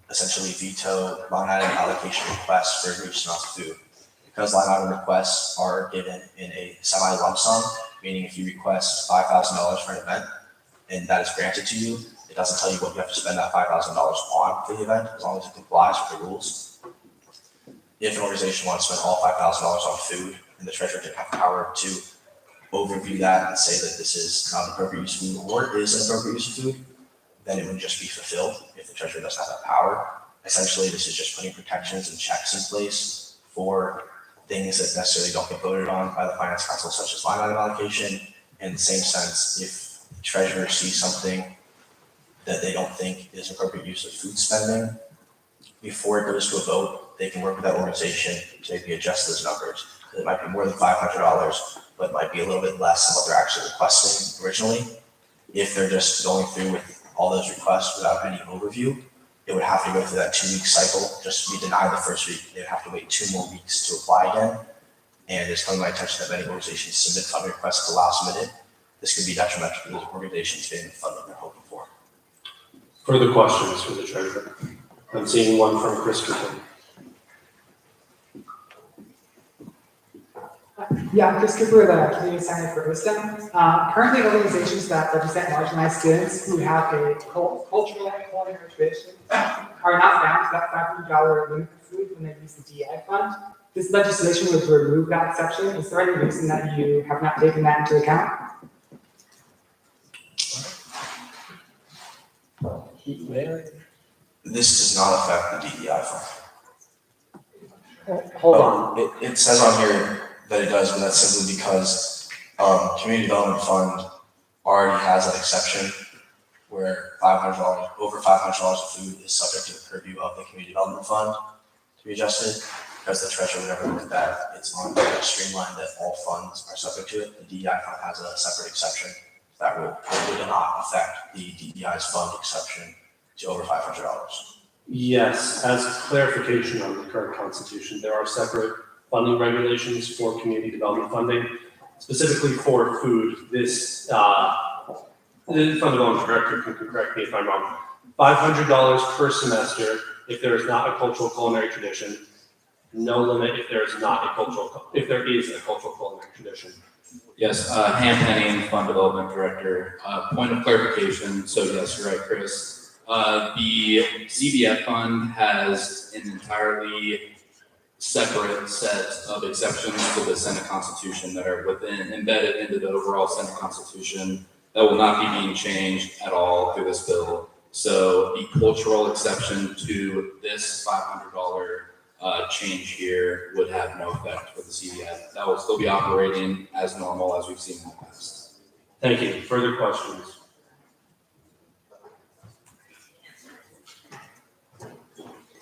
essentially veto line item allocation requests for egregious amounts of food. Because line item requests are given in a semi-lump sum, meaning if you request $5,000 for an event and that is granted to you, it doesn't tell you what you have to spend that $5,000 on for the event, as long as it complies with the rules. If an organization wants to spend all $5,000 on food, and the treasurer didn't have the power to overview that and say that this is not an appropriate use of food or is an appropriate use of food, then it would just be fulfilled if the treasurer doesn't have that power. Essentially, this is just putting protections and checks in place for things that necessarily don't get voted on by the finance council, such as line item allocation. In the same sense, if the treasurer sees something that they don't think is appropriate use of food spending, before it goes to a vote, they can work with that organization to maybe adjust those numbers. It might be more than $500, but it might be a little bit less than what they're actually requesting originally. If they're just going through with all those requests without any overview, it would have to go through that 2-week cycle. Just to be denied the first week, they would have to wait 2 more weeks to apply again. And it's come to my attention that many organizations submit funding requests at the last minute. This could be detrimental to those organizations getting the funding they're hoping for. Further questions for the treasurer? I'm seeing one from Chris Cooper. Yeah, Chris Cooper, the Community Center for Wisdom. Currently, organizations that represent marginalized students who have a cultural and culinary tradition are not bound to that $500 limit for food when they use the DEI fund. This legislation would remove that exception. Is there any reason that you have not taken that into account? This does not affect the DEI fund. Hold on. It says on here that it does, but that's simply because Community Development Fund already has that exception where over $500 of food is subject to the purview of the Community Development Fund to be adjusted. Because the treasurer would never look at that, it's on the streamline that all funds are subject to it. The DEI fund has a separate exception. That would not affect the DEI's fund exception to over $500. Yes, as clarification on the current constitution, there are separate funding regulations for community development funding, specifically for food. This, the fund development director can correct me if I'm wrong. $500 per semester if there is not a cultural culinary tradition. No limit if there is a cultural culinary tradition. Yes, Ham Penning, Fund Development Director. Point of clarification, so yes, you're right, Chris. The CDF fund has an entirely separate set of exceptions to the Senate Constitution that are embedded into the overall Senate Constitution that will not be being changed at all through this bill. So the cultural exception to this $500 change here would have no effect for the CDF. That will still be operating as normal as we've seen in the past. Thank you. Further questions?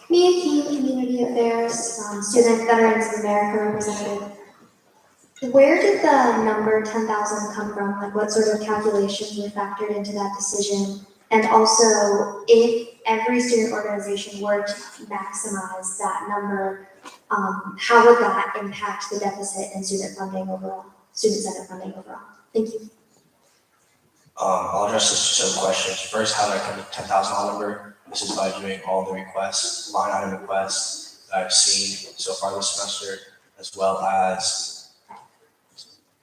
Mia Keene, Community Affairs, Student Veterans of America representative. Where did the number 10,000 come from? Like what sort of calculations were factored into that decision? And also, if every student organization were to maximize that number, how would that impact the deficit in student funding overall, student senate funding overall? Thank you. I'll address this two questions. First, how did I come to $10,000 number? This is by doing all the requests, line item requests that I've seen so far this semester, as well as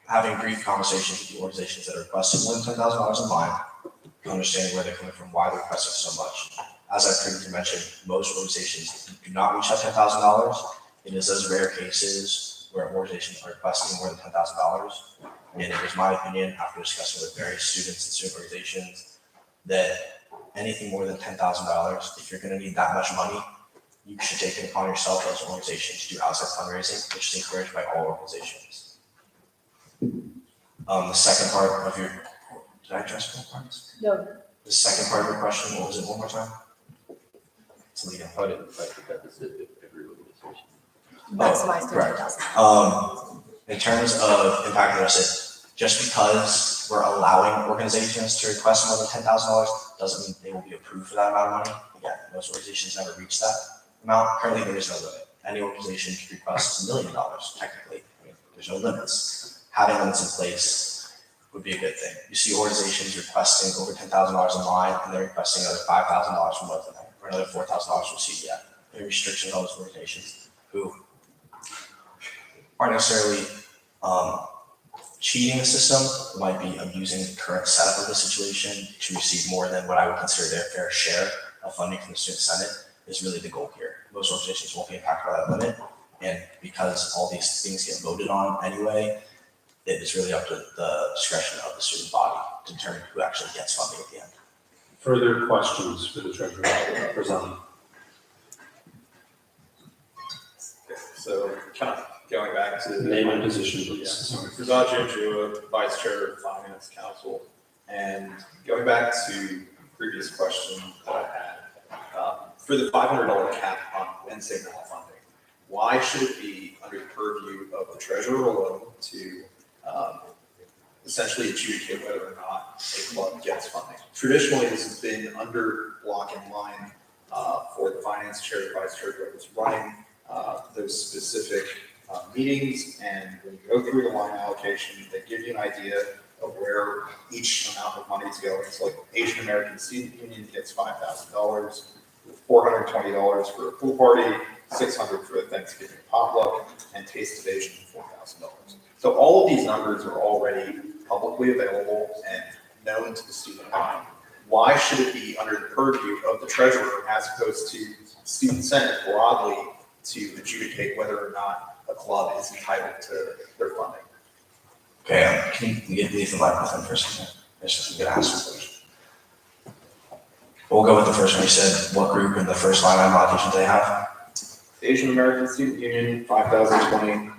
having brief conversations with the organizations that are requesting more than $10,000 in line, understanding where they're coming from, why they're requesting so much. As I previously mentioned, most organizations do not reach that $10,000. It is those rare cases where organizations are requesting more than $10,000. And it was my opinion, after discussing with various students and student organizations, that anything more than $10,000, if you're going to need that much money, you should take it upon yourself as an organization to do outside fundraising, which is encouraged by all organizations. The second part of your, did I address both parts? No. The second part of your question, what was it, one more time? Somebody got. How did the fact that deficit if every organization? Maximize correct. 300,000. In terms of impact deficit, just because we're allowing organizations to request more than $10,000 doesn't mean they will be approved for that amount of money. Again, most organizations never reach that amount. Currently, there is no limit. Any organization can request $1 million, technically. I mean, there's no limits. Having limits in place would be a good thing. You see organizations requesting over $10,000 in line, and they're requesting another $5,000 from Wealth Connect, or another $4,000 from CDF. There are restrictions on those organizations who aren't necessarily cheating the system, might be abusing the current setup of the situation to receive more than what I would consider their fair share of funding from the Student Senate is really the goal here. Most organizations won't be impacted by that limit, and because all these things get voted on anyway, it is really up to the discretion of the student body to determine who actually gets funding at the end. Further questions for the treasurer? Present. So kind of going back to. Name and position, please. Razak Janjua, Vice Chair of Finance Council. And going back to previous question that I had, for the $500 cap on Wednesday night funding, why should it be under the purview of the treasurer alone to essentially adjudicate whether or not a club gets funding? Traditionally, this has been under block and line for the finance chair, the vice chair, whoever's running those specific meetings, and when you go through the line allocation, they give you an idea of where each amount of money is going. So like Asian American Student Union gets $5,000, $420 for a pool party, $600 for a Thanksgiving potluck, and Taste of Asian $4,000. So all of these numbers are already publicly available and known to the student body. Why should it be under the purview of the treasurer as opposed to student senate broadly to adjudicate whether or not a club is entitled to their funding? Okay, can you leave the microphone for a second? I'm gonna ask you a question. We'll go with the first one. You said what group in the first line item allocation do they have? Asian American Student Union, 5,020.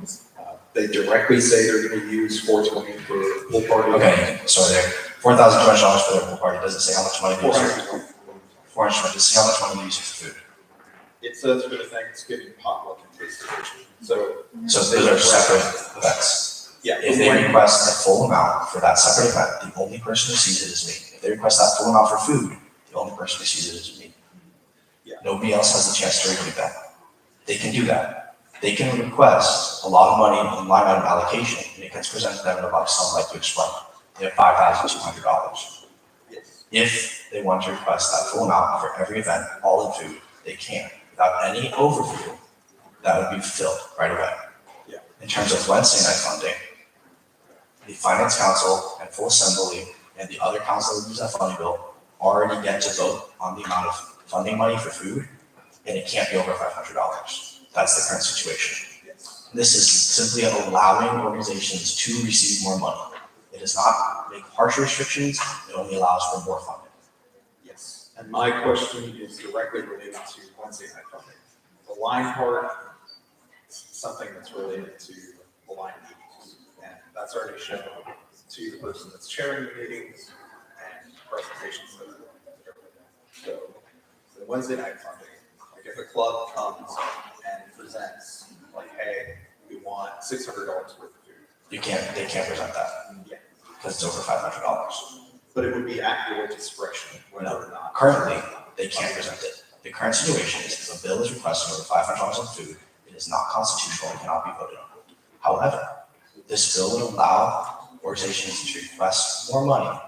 They directly say they're gonna use 420 for the pool party. Okay, so they're $4,200 for their pool party. Doesn't say how much money they use. 400. Does it say how much money they use for food? It says for the Thanksgiving potluck and Taste of Asian. So those are separate events. Yeah. If they request a full amount for that separate event, the only person who sees it is me. If they request that full amount for food, the only person who sees it is me. Yeah. Nobody else has the chance to review that. They can do that. They can request a lot of money in line item allocation, and it gets presented to them in a lump sum like you explained. They have $5,200. Yes. If they want to request that full amount for every event, all in food, they can. Without any overview, that would be filled right away. Yeah. In terms of Wednesday night funding, the Finance Council and full assembly and the other council that use that funding bill already get to vote on the amount of funding money for food, and it can't be over $500. That's the current situation. Yes. This is simply allowing organizations to receive more money. It does not make harsh restrictions, it only allows for more funding. Yes. And my question is directly related to Wednesday night funding. The line part is something that's related to the line meetings, and that's already shown to the person that's chairing the meetings and presentations that are there. So the Wednesday night funding, like if a club comes and presents, like, hey, we want $600 worth of food. They can't present that. Yeah. Because it's over $500. But it would be at your discretion whether or not. Currently, they can't present it. The current situation is if a bill is requesting over $500 on food, it is not constitutional and cannot be voted on. However, this bill would allow organizations to request more money,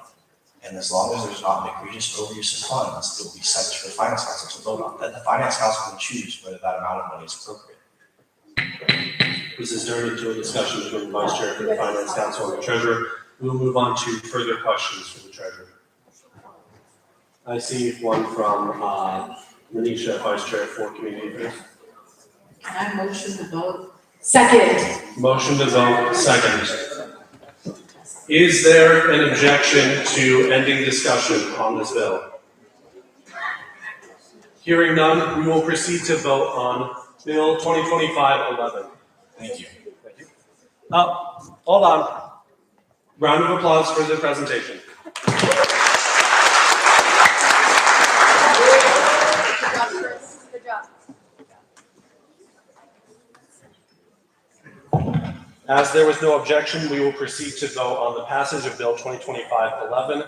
and as long as there's not an egregious overuse of funds, it will be sent to the Finance Council to vote on. Then the Finance Council can choose whether that amount of money is appropriate. This is turned into a discussion between the Vice Chair for the Finance Council and the Treasurer. We'll move on to further questions for the Treasurer. I see one from Manisha, Vice Chair for Community Affairs. Can I motion to vote? Second. Motion to vote, second. Is there an objection to ending discussion on this bill? Hearing none, we will proceed to vote on Bill 2025-11. Thank you. Hold on. Round of applause for the presentation. Good job. As there was no objection, we will proceed to vote on the passage of Bill 2025-11.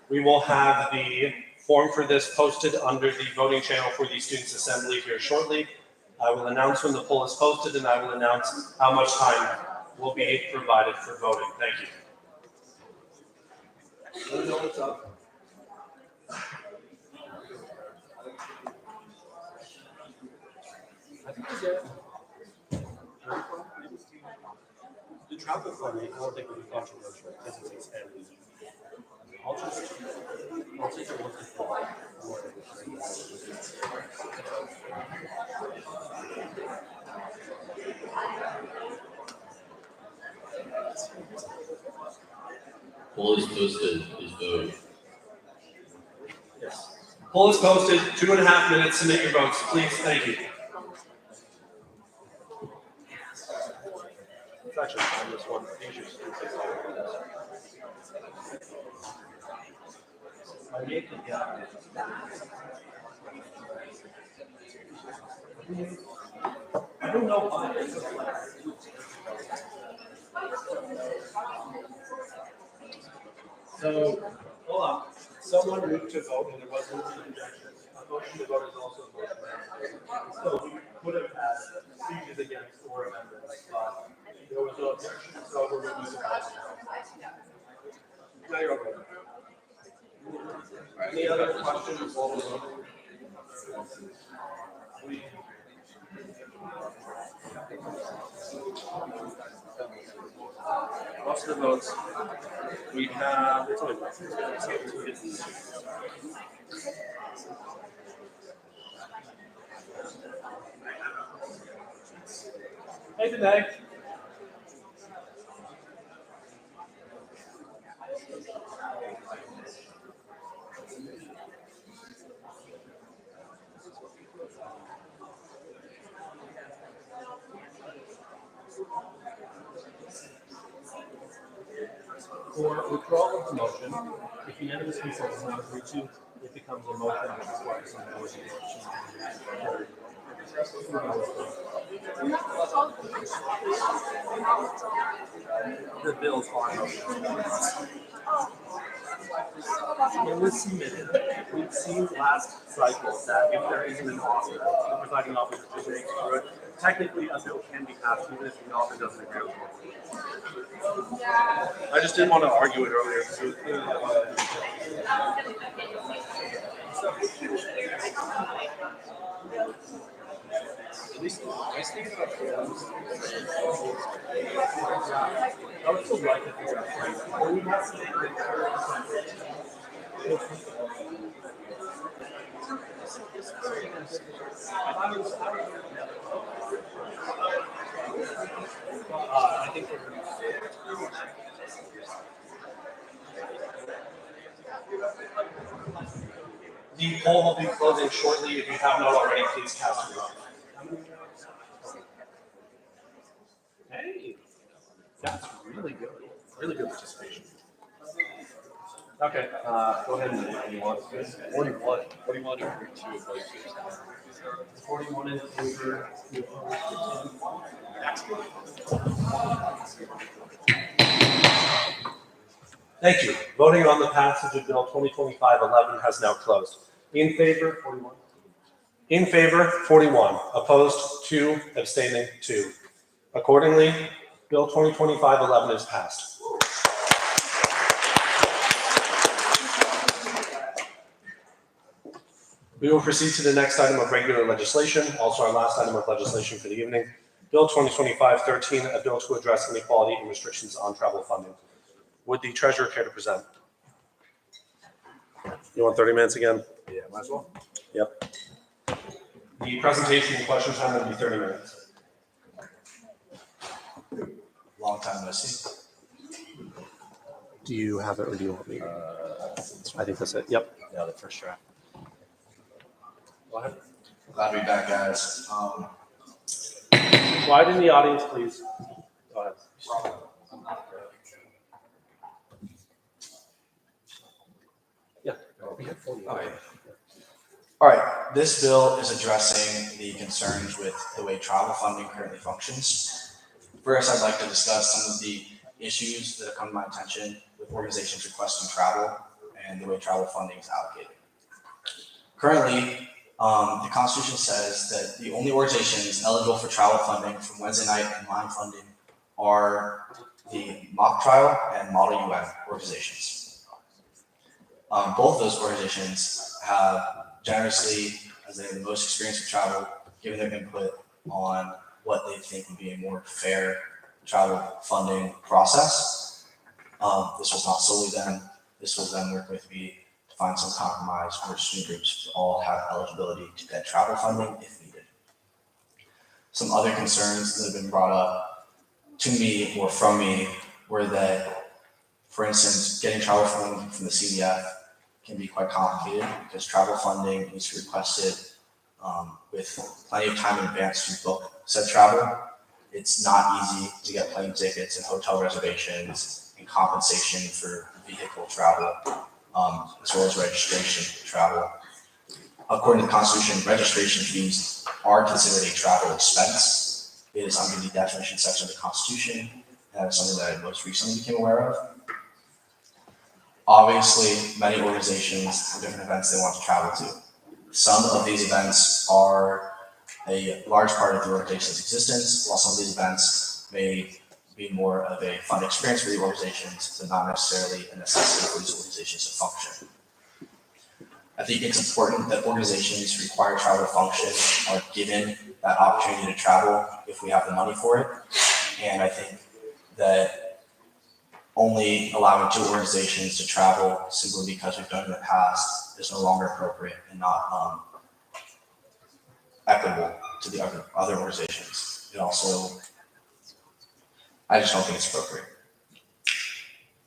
We will have the form for this posted under the voting channel for the Students' Assembly here shortly. I will announce when the poll is posted, and I will announce how much time will be provided for voting. Thank you. Let me know what's up. I think we're good. The travel funding, I don't think would be controversial because it's expanded. I'll take a look at Poll is posted, is voted. Yes. Poll is posted, 2.5 minutes, submit your votes, please, thank you. It's actually on this one. I made the I don't know why. So, hold on. Someone moved to vote and there wasn't an objection. A motion to vote is also a motion. So we would have had speeches against or amendments, but there was no objection, so we're going to use it. Now you're over. Any other questions while we're voting? Most of the votes we have. It's only hey, good night. For withdrawal of the motion, if unanimous consent is not agreed to, it becomes a motion that requires some motion. The bills are it was submitted. We've seen last cycle that if there isn't an author, the presiding officer just makes through it. Technically, a bill can be passed even if the author doesn't agree with it. I just didn't want to argue it earlier because it was clearly at least I think about I would still like it. I think we're the poll will be closing shortly. If you have not already, please cast your vote. Hey, that's really good. Really good participation. Okay, go ahead and you want 41. 41 over 2 opposed. 41 in favor. Thank you. Voting on the passage of Bill 2025-11 has now closed. In favor, 41. In favor, 41. Opposed, 2. Abstaining, 2. Accordingly, Bill 2025-11 is passed. We will proceed to the next item of regular legislation, also our last item of legislation for the evening. Bill 2025-13, a bill to address inequality and restrictions on travel funding. Would the treasurer care to present? You want 30 minutes again? Yeah, might as well. Yep. The presentation and question time will be 30 minutes. Long time no see. Do you have it or do you want me? I think that's it. Yep. Yeah, the first try. Go ahead. Glad to be back, guys. Quiet in the audience, please. Go ahead. Yeah. All right, this bill is addressing the concerns with the way travel funding currently functions. First, I'd like to discuss some of the issues that have come to my attention with organizations requesting travel and the way travel funding is allocated. Currently, the Constitution says that the only organizations eligible for travel funding from Wednesday night and line funding are the mock trial and Model UN organizations. Both those organizations have generously, as they have the most experience with travel, given their input on what they think would be a more fair travel funding process. This was not solely them. This was them working with me to find some compromise where student groups all have eligibility to get travel funding if needed. Some other concerns that have been brought up to me or from me were that, for instance, getting travel funding from the CDF can be quite complicated because travel funding needs to be requested with plenty of time in advance to book said travel. It's not easy to get plane tickets and hotel reservations and compensation for vehicle travel, as well as registration travel. According to the Constitution, registration fees are considered a travel expense. It is under the definition section of the Constitution, and it's something that I most recently became aware of. Obviously, many organizations have different events they want to travel to. Some of these events are a large part of the organization's existence, while some of these events may be more of a fun experience for the organizations, but not necessarily a necessity for these organizations to function. I think it's important that organizations who require travel to function are given that opportunity to travel if we have the money for it. And I think that only allowing two organizations to travel simply because we've done it in the past is no longer appropriate and not equitable to the other organizations. It also, I just don't think it's appropriate.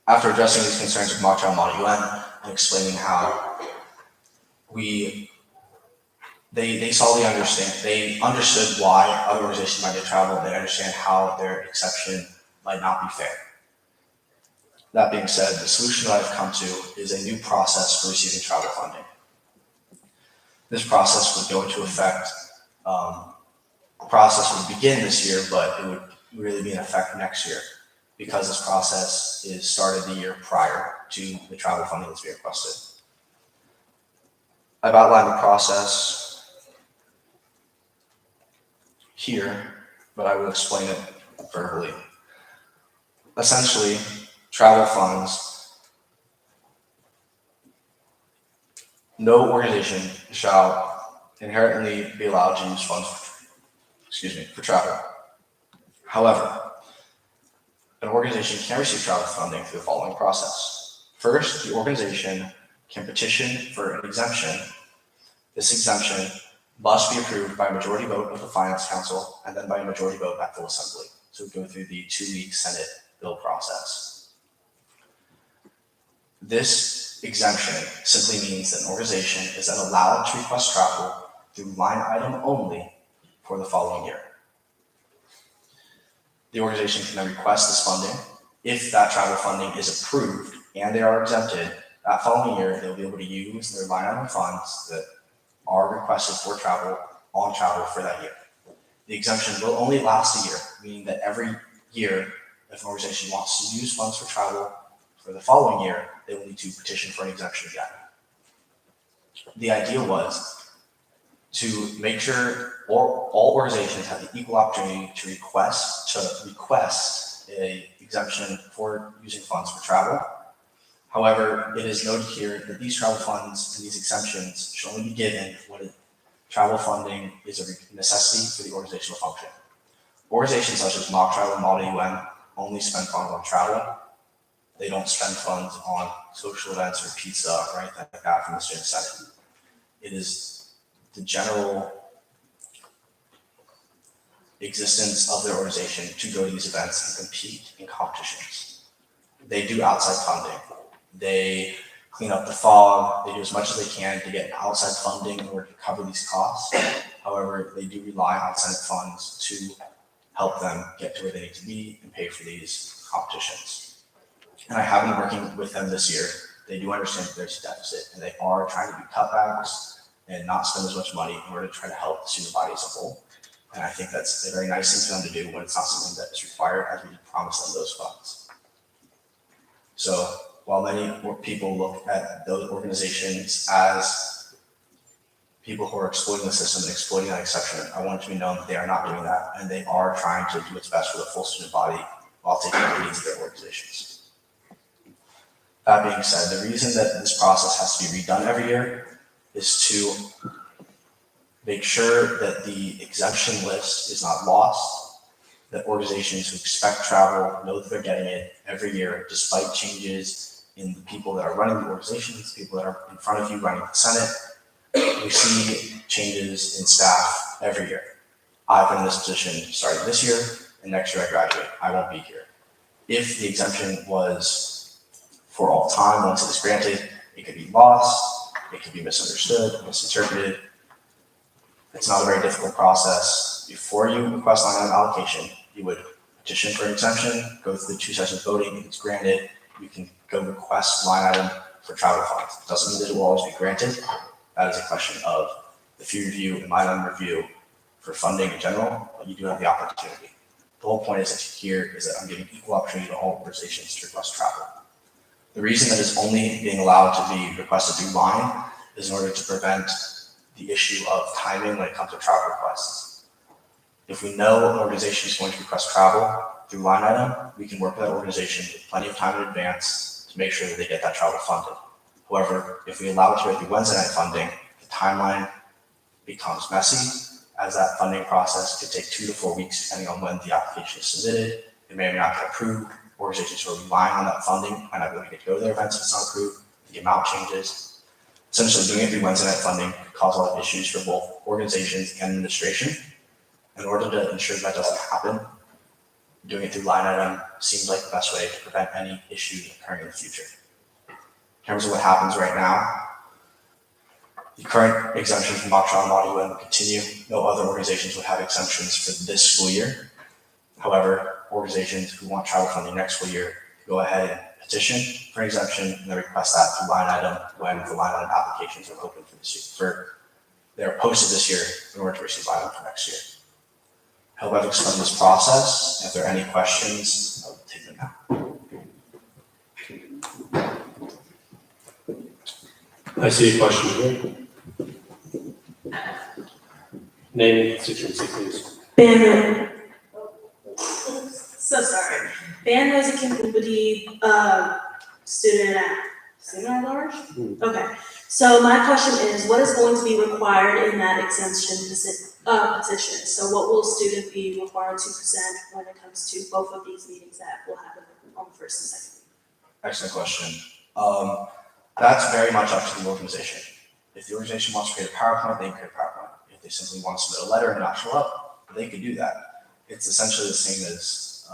After addressing these concerns with mock trial Model UN and explaining how they understood why other organizations might get travel, they understand how their exception might not be fair. That being said, the solution that I've come to is a new process for receiving travel funding. This process would go into effect, the process would begin this year, but it would really be in effect next year because this process is started the year prior to the travel funding that's being requested. I've outlined the process here, but I will explain it verbally. Essentially, travel funds, no organization shall inherently be allowed to use funds for travel. However, an organization can receive travel funding through the following process. First, the organization can petition for an exemption. This exemption must be approved by a majority vote of the Finance Council and then by a majority vote at full assembly. So we go through the 2-week Senate bill process. This exemption simply means that an organization is then allowed to request travel through line item only for the following year. The organization can then request this funding. If that travel funding is approved and they are exempted, that following year they'll be able to use their line item funds that are requested for travel on travel for that year. The exemption will only last a year, meaning that every year, if an organization wants to use funds for travel for the following year, they will need to petition for an exemption again. The idea was to make sure all organizations have the equal opportunity to request a exemption for using funds for travel. However, it is noted here that these travel funds and these exemptions should only be given when travel funding is a necessity for the organizational function. Organizations such as Mock Trial and Model UN only spend funds on travel. They don't spend funds on social events or pizza or anything like that from the student setting. It is the general existence of their organization to go to these events and compete in competitions. They do outside funding. They clean up the fog. They do as much as they can to get outside funding in order to cover these costs. However, they do rely on Senate funds to help them get to where they need to be and pay for these competitions. And I have been working with them this year they do understand that there's a deficit, and they are trying to do cutbacks and not spend as much money in order to try to help the student body as a whole. And I think that's a very nice thing for them to do when it's not something that is required, as we promise them those funds. So while many people look at those organizations as people who are exploiting the system and exploiting that exception, I want it to be known that they are not doing that, and they are trying to do its best for the full student body while taking the needs of their organizations. That being said, the reason that this process has to be redone every year is to make sure that the exemption list is not lost, that organizations who expect travel know that they're getting it every year, despite changes in the people that are running the organizations, people that are in front of you running the Senate. We see changes in staff every year. I've been in this position starting this year, and next year I graduate. I won't be here. If the exemption was for all time, once it is granted, it could be lost, it could be misunderstood, misinterpreted. It's not a very difficult process. Before you request line item allocation, you would petition for an exemption, go through the 2 sessions voting. If it's granted, you can go request line item for travel funds. It doesn't mean that it will always be granted. That is a question of the fee review and line item review for funding in general, but you do have the opportunity. The whole point is that here is that I'm giving equal opportunity to all organizations to request travel. The reason that it's only being allowed to be requested through line is in order to prevent the issue of timing when it comes to travel requests. If we know an organization is going to request travel through line item, we can work with that organization with plenty of time in advance to make sure that they get that travel funded. However, if we allow it to go through Wednesday night funding, the timeline becomes messy, as that funding process could take 2 to 4 weeks depending on when the application is submitted. It may or may not get approved. Organizations who are relying on that funding might not be able to get to go to their events if it's not approved. The amount changes. Essentially, doing it through Wednesday night funding could cause a lot of issues for both organizations and administration. In order to ensure that doesn't happen, doing it through line item seems like the best way to prevent any issues occurring in the future. In terms of what happens right now, the current exemption from Montreal and Waterloo will continue. No other organizations would have exemptions for this school year. However, organizations who want travel funding next school year go ahead and petition for an exemption and then request that through line item when the line item applications are open for this year. They're posted this year in order to receive line item for next year. I hope I've explained this process. If there are any questions, I'll take them now. I see a question here. Name and constituency, please. Band. So sorry. Band Music and Company, student at large? Okay. So my question is, what is going to be required in that exemption petition? So what will a student be required to present when it comes to both of these meetings that will happen on the 1st and 2nd? Excellent question. That's very much up to the organization. If the organization wants to create a PowerPoint, they can create a PowerPoint. If they simply want to submit a letter and not show up, they could do that. It's essentially the same as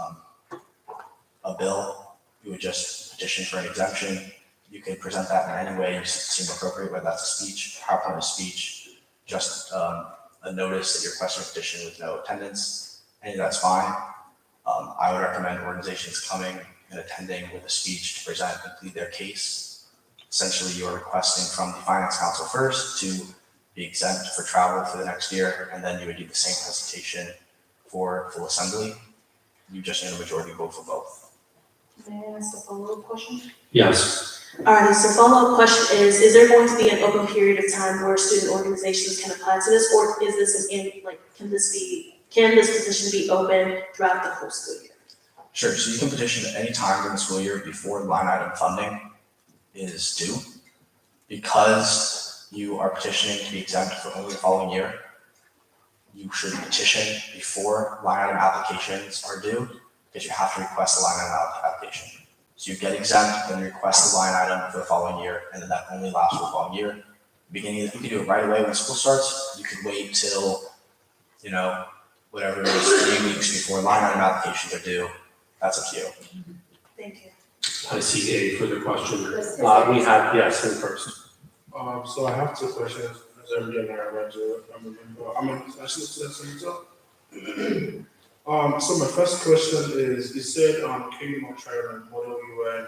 a bill. You would just petition for an exemption. You can present that in any way you seem appropriate, whether that's a speech, PowerPoint a speech, just a notice that you're requesting a petition with no attendance. Any of that's fine. I would recommend organizations coming and attending with a speech to present and plead their case. Essentially, you are requesting from the Finance Council first to be exempt for travel for the next year, and then you would do the same presentation for full assembly. You just need a majority vote for both. May I ask a follow-up question? Yes. All right, so follow-up question is there going to be an open period of time where student organizations can apply to this, or is this can this petition be open throughout the whole school year? Sure, so you can petition at any time during the school year before line item funding is due. Because you are petitioning to be exempt for only the following year, you should petition before line item applications are due, because you have to request the line item application. So you get exempt, then you request the line item for the following year, and then that only lasts for the following year. Beginning, you can do it right away when school starts. You could wait till, whatever it is, 3 weeks before line item applications are due. That's up to you. Thank you. I see a further question. We have, yes, him first. So I have 2 questions. As I'm getting I'm an international student, so my first question is, you said Kingdom of Travel and Waterloo and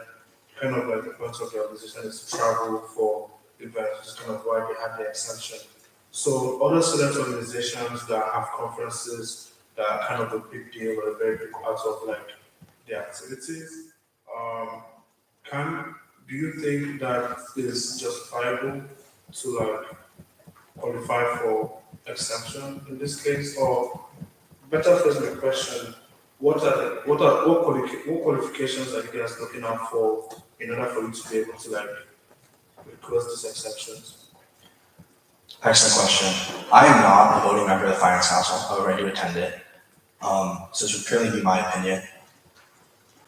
kind of like the point of the organization is to travel for events, is kind of why they have the exemption. So other student organizations that have conferences that are kind of a big deal or a very big part of like the activities, do you think that is justifiable to like qualify for exemption in this case? Or better phrase the question, what qualifications are you guys looking out for in order for you to be able to like request these exceptions? Excellent question. I am not a voting member of the Finance Council, however, I do attend it. So this would purely be my opinion.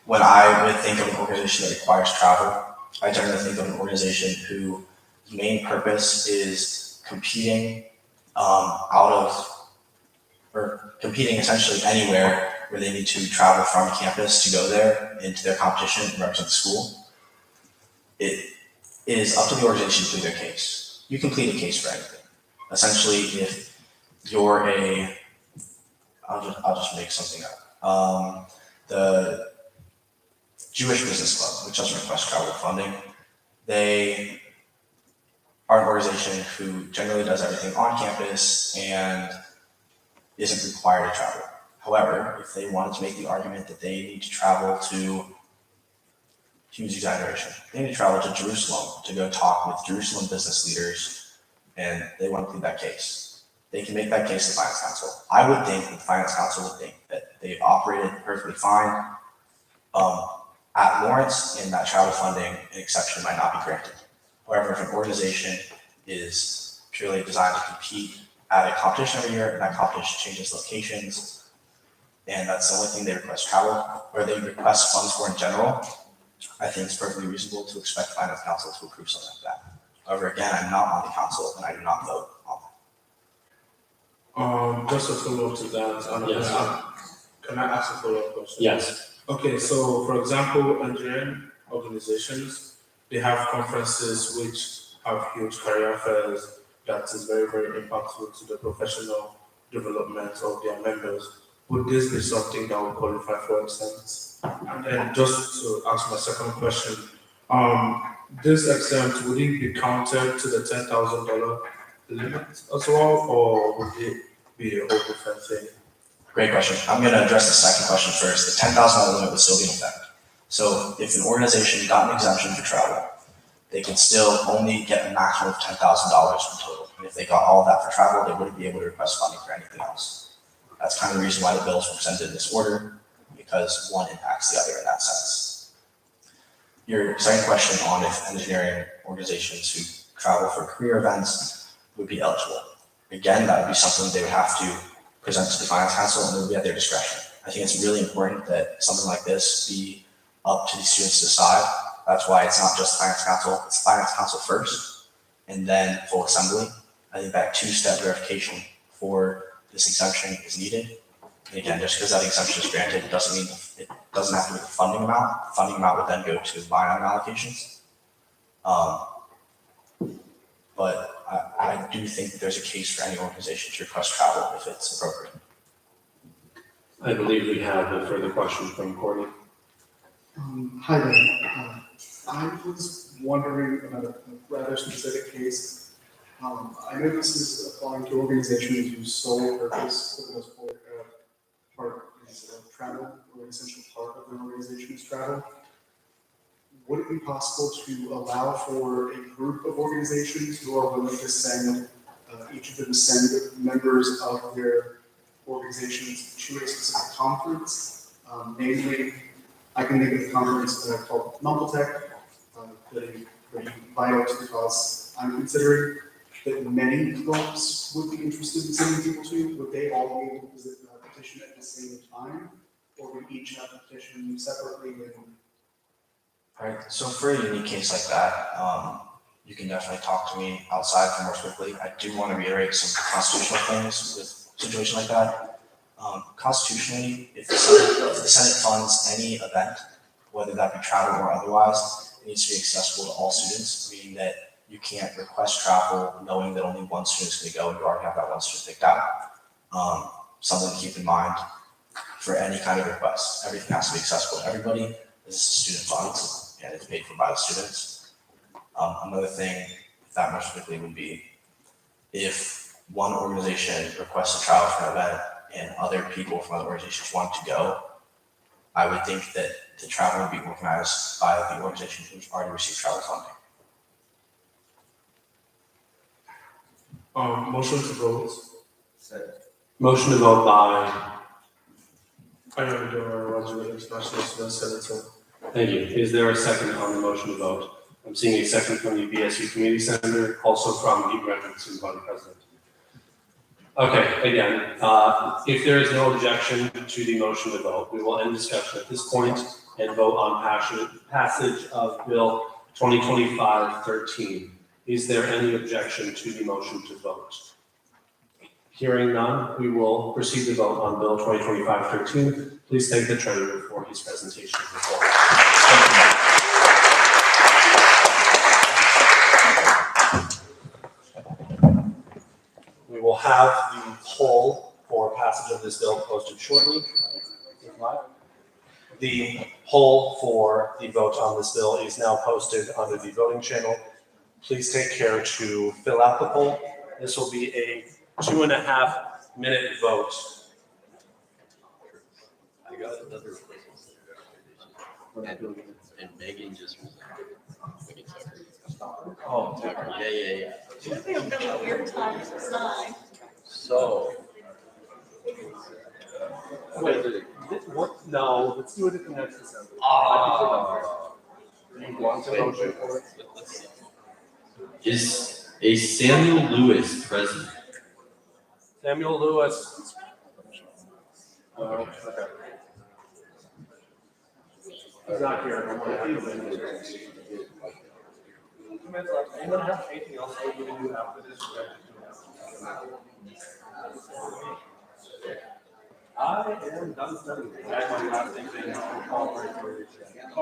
When I would think of an organization that requires travel, I generally think of an organization whose main purpose is competing competing essentially anywhere where they need to travel from campus to go there into their competition and represent the school. It is up to the organization to plead their case. You can plead a case for anything. Essentially, if you're I'll just make something up. The Jewish Business Club, which doesn't request travel funding, they are an organization who generally does everything on campus and isn't required to travel. However, if they wanted to make the argument that they need to travel to huge exaggeration, they need to travel to Jerusalem to go talk with Jerusalem business leaders, and they want to plead that case, they can make that case to the Finance Council. I would think that the Finance Council would think that they've operated perfectly fine at Lawrence, and that travel funding an exception might not be granted. However, if an organization is purely designed to compete at a competition every year, and that competition changes locations, and that's the only thing they request travel, or they request funds for in general, I think it's perfectly reasonable to expect Finance Council to approve something like that. However, again, I'm not on the council, and I do not vote on that. Just a follow-up to that, Yes. Can I ask a follow-up question? Yes. Okay, so for example, engineering organizations, they have conferences which have huge career fairs that is very, very impactful to the professional development of their members. Would this be something that would qualify for exempt? And then just to ask my second question, this exempt, would it be counted to the $10,000 limit as well, or would it be a whole different thing? Great question. I'm going to address the second question first. The $10,000 limit would still be in effect. So if an organization got an exemption for travel, they can still only get a maximum of $10,000 in total. And if they got all of that for travel, they wouldn't be able to request funding for anything else. That's kind of the reason why the bills were presented in this order, because one impacts the other in that sense. Your second question on if engineering organizations who travel for career events would be eligible. Again, that would be something they would have to present to the Finance Council, and it would be at their discretion. I think it's really important that something like this be up to the students to decide. That's why it's not just Finance Council, it's Finance Council first, and then full assembly. I think that two-step verification for this exemption is needed. And again, just because that exemption is granted, doesn't mean it doesn't have to be the funding amount. The funding amount would then go to line item allocations. But I do think that there's a case for any organization to request travel if it's appropriate. I believe we have a further question from Courtney. Hi there. I was wondering about a rather specific case. I know this is applying to organizations whose sole purpose for the most part is travel, or an essential part of their organization's travel. Would it be possible to allow for a group of organizations who are willing to send, each of them send members of their organizations to a specific conference? Namely, I can think of a conference called Mumbletech, that is pretty vital to the cause I'm considering, that many clubs would be interested in sending people to. Would they all be able to petition at the same time, or would each have to petition separately? All right, so for a unique case like that, you can definitely talk to me outside for more swiftly. I do want to reiterate some constitutional things with a situation like that. Constitutionally, if the Senate funds any event, whether that be travel or otherwise, it needs to be accessible to all students, meaning that you can't request travel knowing that only one student is going to go and you already have that one student picked out. Something to keep in mind for any kind of request. Everything has to be accessible to everybody. This is student funds, and it's paid for by the students. Another thing, that much quickly, would be if one organization requests a travel for an event and other people from other organizations want to go, I would think that the travel would be organized by the organization who's already received travel funding. Motion to vote. Motion to vote by, Ayodele Rajaway, International Student Senator. thank you. Is there a second on the motion to vote? I'm seeing a second from the BSU Community Center, also from the Graduate Student Body President. Okay, again, if there is no objection to the motion to vote, we will end discussion at this point and vote on passage of Bill 2025-13. Is there any objection to the motion to vote? Hearing none, we will proceed to vote on Bill 2025-13. Please thank the treasurer for his presentation of the bill. We will have the poll for passage of this bill posted shortly. The poll for the vote on this bill is now posted under the voting channel. Please take care to fill out the poll. This will be a 2.5-minute vote. I got another and Megan just Oh, yeah. It'd be a really weird time to sign. So. Wait, what? No, let's do it at the next assembly. You want to motion for it? Let's see. Is a Samuel Lewis present? Samuel Lewis. Okay. He's not here. Anyone have anything else that we can do after this? I am done studying. I not thinking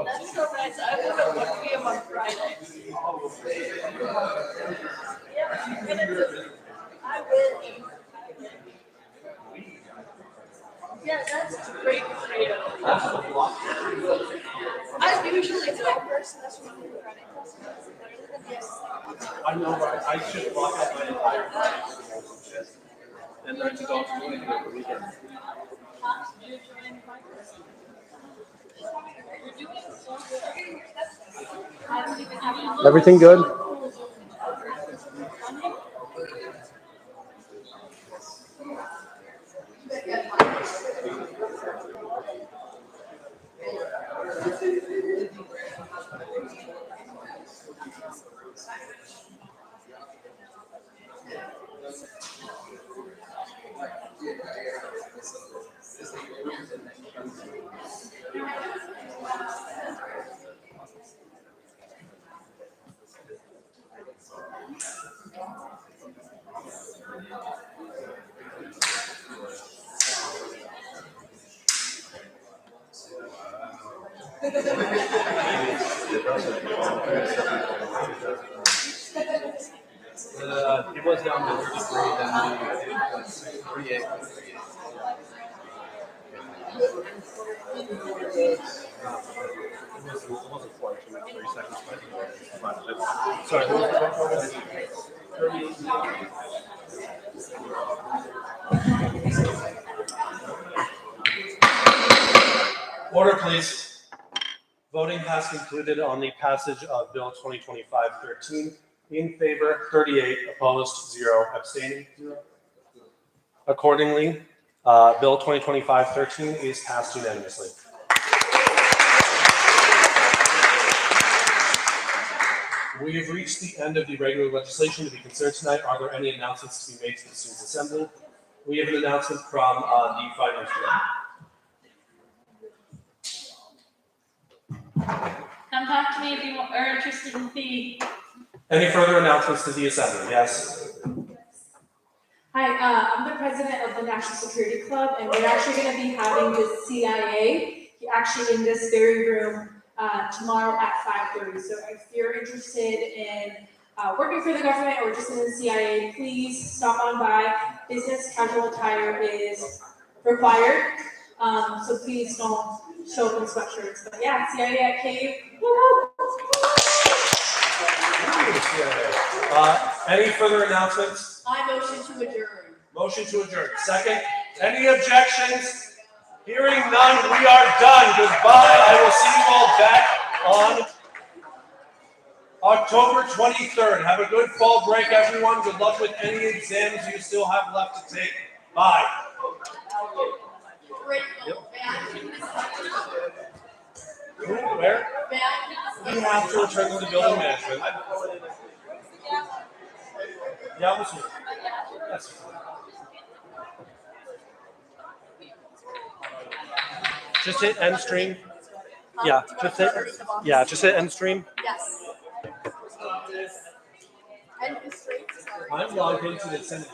That's so nice. I woke up 1 p.m. on Friday. I wish. Yeah, that's great for you. I'm usually a type person. That's one of the Friday classes. I know, right? I should block out my entire life. And then to go to the weekend. Everything good? It was down to 33, then 38. It wasn't quite 3 seconds. Sorry, what was it? Order, please. Voting has concluded on the passage of Bill 2025-13. In favor, 38, opposed, 0, abstaining, 0. Accordingly, Bill 2025-13 is passed unanimously. We have reached the end of the regular legislation to be considered tonight. Are there any announcements to be made to the Students' Assembly? We have an announcement from the Finance Committee. Come talk to me if you are interested in fee. Any further announcements to the Assembly? Yes. Hi, I'm the president of the National Security Club, and we're actually going to be having the CIA actually in this very room tomorrow at 5:30. So if you're interested in working for the government or just in the CIA, please stop on by. Business casual attire is required, so please don't show up in sweatshirts. But yeah, CIA at Cave. Woo-hoo! Any further announcements? I motion to adjourn. Motion to adjourn. Second. Any objections? Hearing none, we are done. Goodbye. I will see you all back on October 23rd. Have a good fall break, everyone. Good luck with any exams you still have left to take. Bye. Where? We have to return to the building management. Yeah, we'll see. Yes. Just hit end stream. Yeah, just hit end stream. Yes. And straight. I'm logged into the Senate.